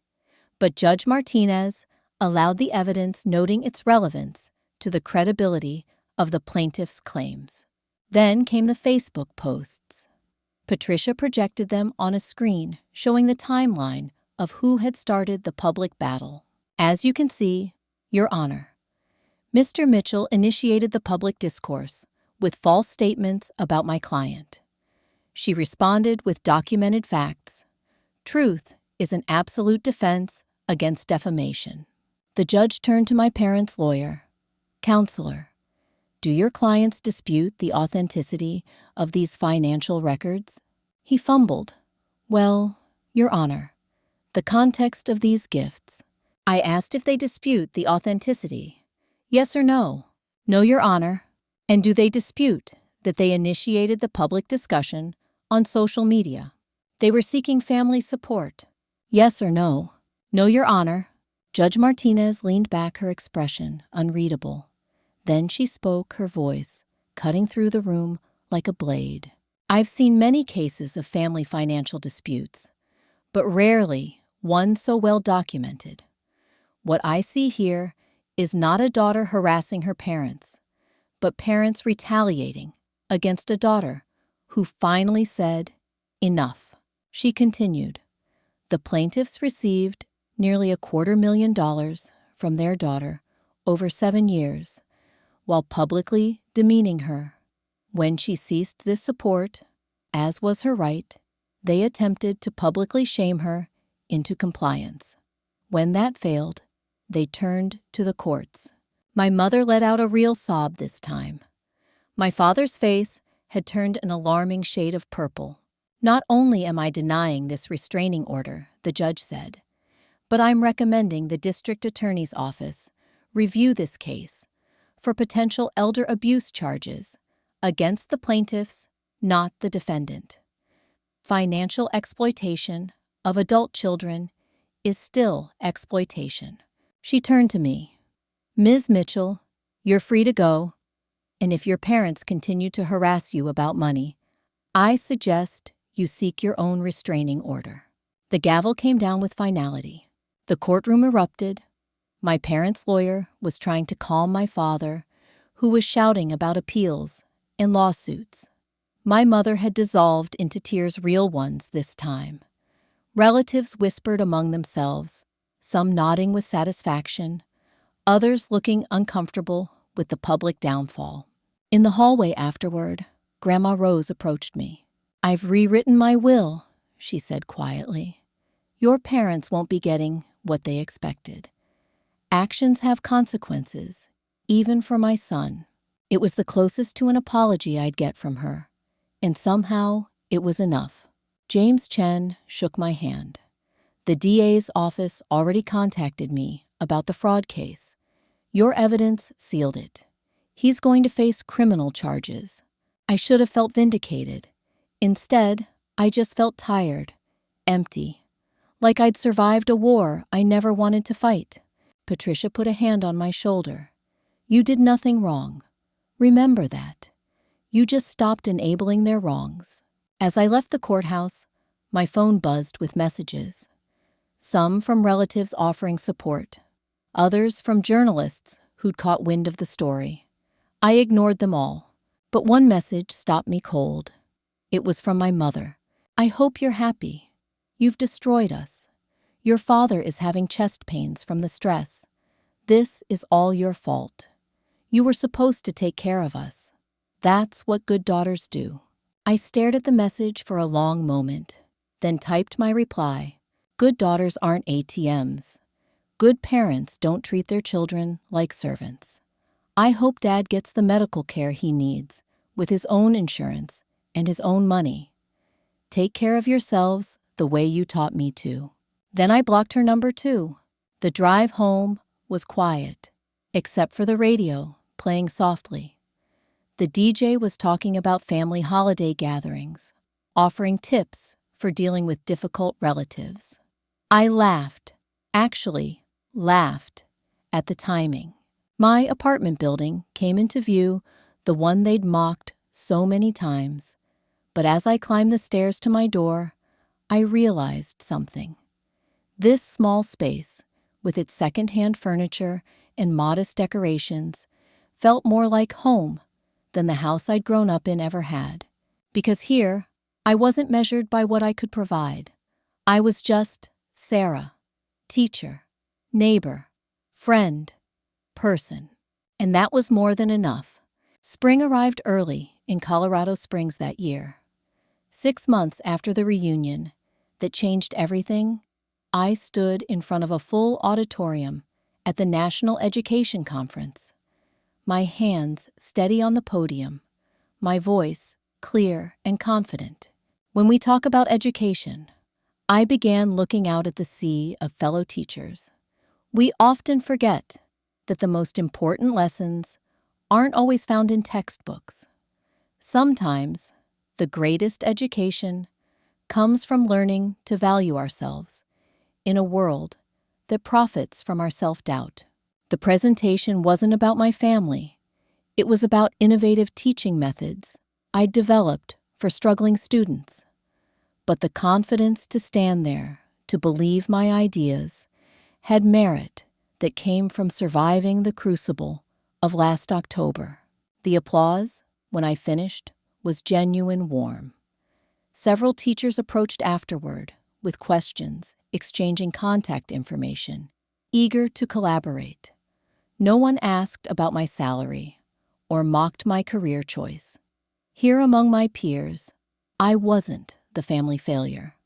but Judge Martinez allowed the evidence, noting its relevance to the credibility of the plaintiff's claims. Then came the Facebook posts. Patricia projected them on a screen showing the timeline of who had started the public battle. As you can see, Your Honor, Mr. Mitchell initiated the public discourse with false statements about my client. She responded with documented facts. Truth is an absolute defense against defamation. The judge turned to my parents' lawyer. Counselor, do your clients dispute the authenticity of these financial records? He fumbled. Well, Your Honor, the context of these gifts. I asked if they dispute the authenticity. Yes or no? No, Your Honor. And do they dispute that they initiated the public discussion on social media? They were seeking family support. Yes or no? No, Your Honor. Judge Martinez leaned back, her expression unreadable. Then she spoke, her voice cutting through the room like a blade. I've seen many cases of family financial disputes, but rarely one so well documented. What I see here is not a daughter harassing her parents, but parents retaliating against a daughter who finally said, enough. She continued, the plaintiffs received nearly $250,000 from their daughter over 7 years, while publicly demeaning her. When she ceased this support, as was her right, they attempted to publicly shame her into compliance. When that failed, they turned to the courts. My mother let out a real sob this time. My father's face had turned an alarming shade of purple. Not only am I denying this restraining order, the judge said, but I'm recommending the district attorney's office review this case for potential elder abuse charges against the plaintiffs, not the defendant. Financial exploitation of adult children is still exploitation. She turned to me. Ms. Mitchell, you're free to go, and if your parents continue to harass you about money, I suggest you seek your own restraining order. The gavel came down with finality. The courtroom erupted. My parents' lawyer was trying to calm my father, who was shouting about appeals and lawsuits. My mother had dissolved into tears, real ones this time. Relatives whispered among themselves, some nodding with satisfaction, others looking uncomfortable with the public downfall. In the hallway afterward, Grandma Rose approached me. I've rewritten my will, she said quietly. Your parents won't be getting what they expected. Actions have consequences, even for my son. It was the closest to an apology I'd get from her, and somehow it was enough. James Chen shook my hand. The DA's office already contacted me about the fraud case. Your evidence sealed it. He's going to face criminal charges. I should have felt vindicated. Instead, I just felt tired, empty, like I'd survived a war I never wanted to fight. Patricia put a hand on my shoulder. You did nothing wrong. Remember that. You just stopped enabling their wrongs. As I left the courthouse, my phone buzzed with messages. Some from relatives offering support, others from journalists who'd caught wind of the story. I ignored them all, but one message stopped me cold. It was from my mother. I hope you're happy. You've destroyed us. Your father is having chest pains from the stress. This is all your fault. You were supposed to take care of us. That's what good daughters do." I stared at the message for a long moment, then typed my reply. Good daughters aren't ATMs. Good parents don't treat their children like servants. I hope Dad gets the medical care he needs, with his own insurance and his own money. Take care of yourselves the way you taught me to. Then I blocked her number too. The drive home was quiet, except for the radio playing softly. The DJ was talking about family holiday gatherings, offering tips for dealing with difficult relatives. I laughed, actually laughed, at the timing. My apartment building came into view, the one they'd mocked so many times. But as I climbed the stairs to my door, I realized something. This small space, with its second-hand furniture and modest decorations, felt more like home than the house I'd grown up in ever had. Because here, I wasn't measured by what I could provide. I was just Sarah, teacher, neighbor, friend, person. And that was more than enough. Spring arrived early in Colorado Springs that year. 6 months after the reunion that changed everything, I stood in front of a full auditorium at the National Education Conference. My hands steady on the podium, my voice clear and confident. When we talk about education, I began looking out at the sea of fellow teachers. We often forget that the most important lessons aren't always found in textbooks. Sometimes, the greatest education comes from learning to value ourselves in a world that profits from our self-doubt. The presentation wasn't about my family. It was about innovative teaching methods I'd developed for struggling students. But the confidence to stand there, to believe my ideas, had merit that came from surviving the crucible of last October. The applause, when I finished, was genuine warm. Several teachers approached afterward with questions, exchanging contact information, eager to collaborate. No one asked about my salary or mocked my career choice. Here among my peers, I wasn't the family failure.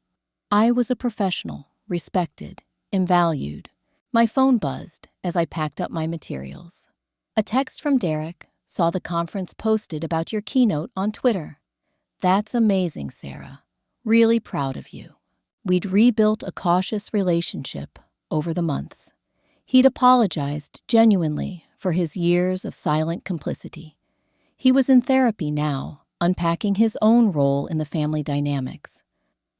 I was a professional, respected, and valued. My phone buzzed as I packed up my materials. A text from Derek saw the conference posted about your keynote on Twitter. That's amazing, Sarah. Really proud of you. We'd rebuilt a cautious relationship over the months. He'd apologized genuinely for his years of silent complicity. He was in therapy now, unpacking his own role in the family dynamics.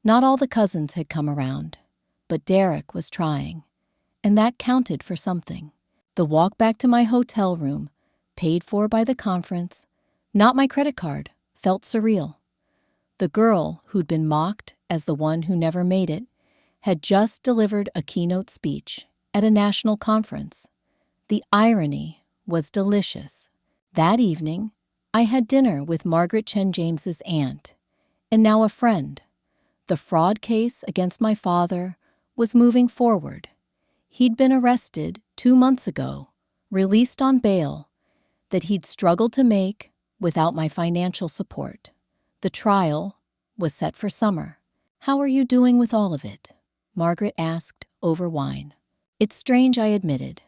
Not all the cousins had come around, but Derek was trying, and that counted for something. The walk back to my hotel room, paid for by the conference, not my credit card, felt surreal. The girl who'd been mocked as the one who never made it had just delivered a keynote speech at a national conference. The irony was delicious. That evening, I had dinner with Margaret Chen James's aunt, and now a friend. The fraud case against my father was moving forward. He'd been arrested 2 months ago, released on bail, that he'd struggled to make without my financial support. The trial was set for summer. "How are you doing with all of it?" Margaret asked over wine. "It's strange," I admitted.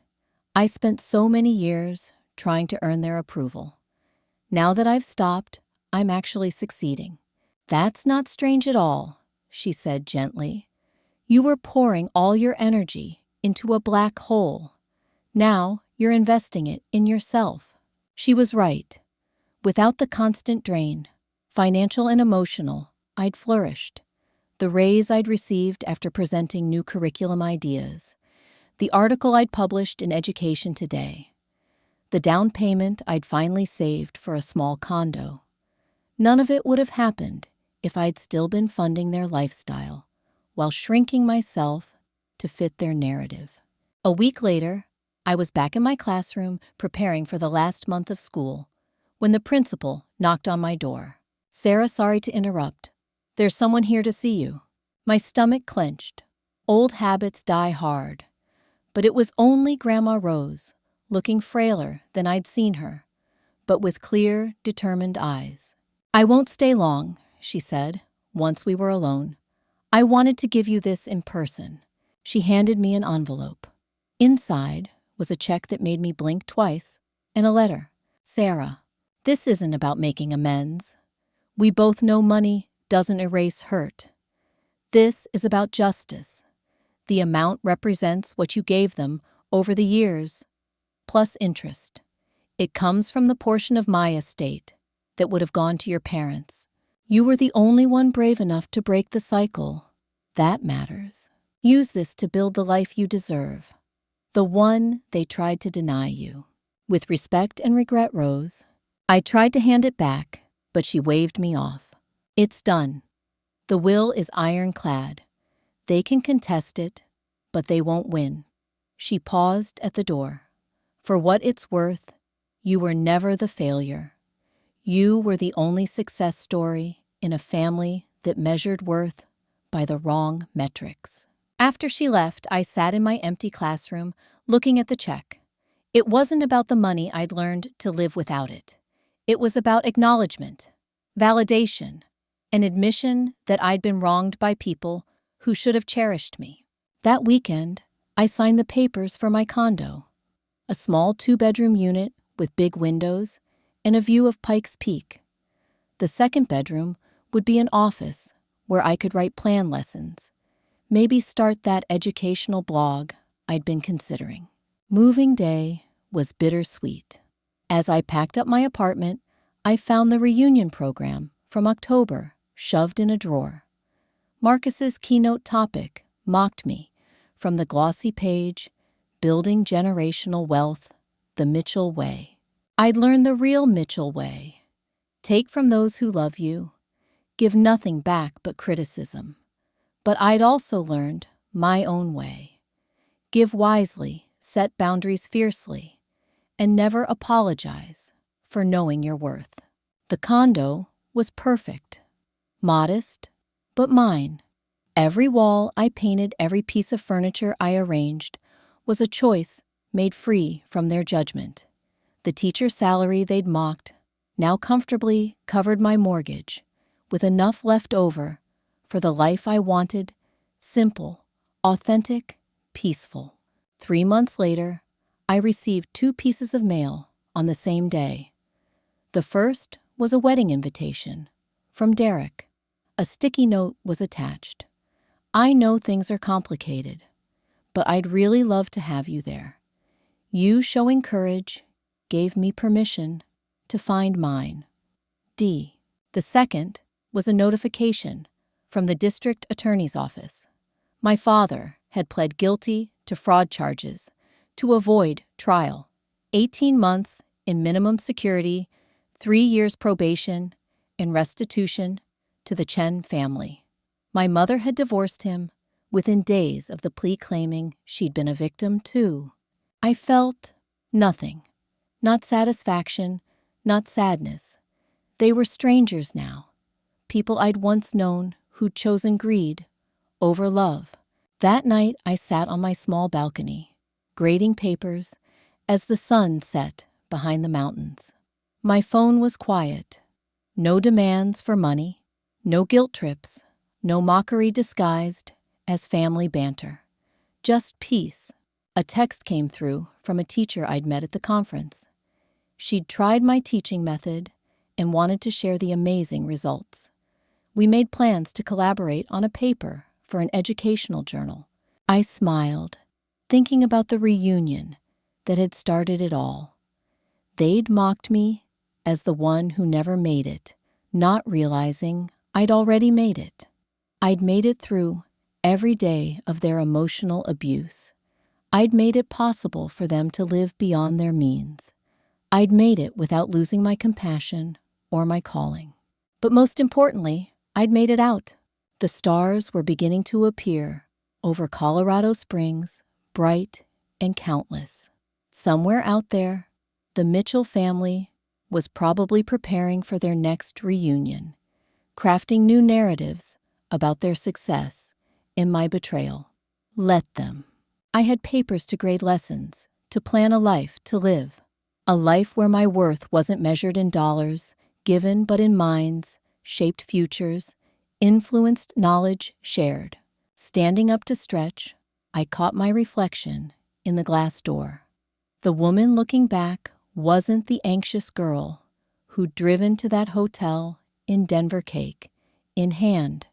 "I spent so many years trying to earn their approval. Now that I've stopped, I'm actually succeeding." "That's not strange at all," she said gently. "You were pouring all your energy into a black hole. Now you're investing it in yourself." She was right. Without the constant drain, financial and emotional, I'd flourished. The raise I'd received after presenting new curriculum ideas, the article I'd published in Education Today, the down payment I'd finally saved for a small condo. None of it would have happened if I'd still been funding their lifestyle while shrinking myself to fit their narrative. A week later, I was back in my classroom preparing for the last month of school when the principal knocked on my door. "Sarah, sorry to interrupt. There's someone here to see you." My stomach clenched. Old habits die hard. But it was only Grandma Rose, looking frailer than I'd seen her, but with clear, determined eyes. "I won't stay long," she said, once we were alone. "I wanted to give you this in person." She handed me an envelope. Inside was a check that made me blink twice, and a letter. "Sarah, this isn't about making amends. We both know money doesn't erase hurt. This is about justice. The amount represents what you gave them over the years, plus interest. It comes from the portion of my estate that would have gone to your parents. You were the only one brave enough to break the cycle. That matters. Use this to build the life you deserve, the one they tried to deny you. With respect and regret, Rose." I tried to hand it back, but she waved me off. "It's done. The will is ironclad. They can contest it, but they won't win." She paused at the door. "For what it's worth, you were never the failure. You were the only success story in a family that measured worth by the wrong metrics." After she left, I sat in my empty classroom, looking at the check. It wasn't about the money I'd learned to live without it. It was about acknowledgement, validation, an admission that I'd been wronged by people who should have cherished me. That weekend, I signed the papers for my condo, a small 2-bedroom unit with big windows and a view of Pikes Peak. The second bedroom would be an office where I could write plan lessons, maybe start that educational blog I'd been considering. Moving day was bittersweet. As I packed up my apartment, I found the reunion program from October shoved in a drawer. Marcus's keynote topic mocked me from the glossy page, "Building Generational Wealth, the Mitchell Way." I'd learned the real Mitchell way. Take from those who love you, give nothing back but criticism. But I'd also learned my own way. Give wisely, set boundaries fiercely, and never apologize for knowing your worth. The condo was perfect, modest, but mine. Every wall I painted, every piece of furniture I arranged was a choice made free from their judgment. The teacher's salary they'd mocked now comfortably covered my mortgage, with enough left over for the life I wanted, simple, authentic, peaceful. 3 months later, I received 2 pieces of mail on the same day. The first was a wedding invitation from Derek. A sticky note was attached. "I know things are complicated, but I'd really love to have you there. You showing courage gave me permission to find mine. D." The second was a notification from the district attorney's office. My father had pled guilty to fraud charges to avoid trial. 18 months in minimum security, 3 years probation, and restitution to the Chen family. My mother had divorced him within days of the plea, claiming she'd been a victim too. I felt nothing. Not satisfaction, not sadness. They were strangers now. People I'd once known who'd chosen greed over love. That night I sat on my small balcony, grading papers as the sun set behind the mountains. My phone was quiet. No demands for money, no guilt trips, no mockery disguised as family banter. Just peace. A text came through from a teacher I'd met at the conference. She'd tried my teaching method and wanted to share the amazing results. We made plans to collaborate on a paper for an educational journal. I smiled, thinking about the reunion that had started it all. They'd mocked me as the one who never made it, not realizing I'd already made it. I'd made it through every day of their emotional abuse. I'd made it possible for them to live beyond their means. I'd made it without losing my compassion or my calling. But most importantly, I'd made it out. The stars were beginning to appear over Colorado Springs, bright and countless. Somewhere out there, the Mitchell family was probably preparing for their next reunion, crafting new narratives about their success in my betrayal. Let them. I had papers to grade lessons, to plan a life to live. A life where my worth wasn't measured in dollars, given but in minds, shaped futures, influenced knowledge shared. Standing up to stretch, I caught my reflection in the glass door. The woman looking back wasn't the anxious girl who'd driven to that hotel in Denver, cake in hand,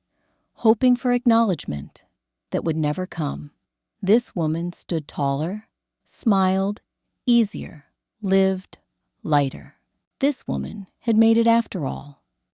hoping for acknowledgement that would never come. This woman stood taller, smiled, easier, lived lighter. This woman had made it after all.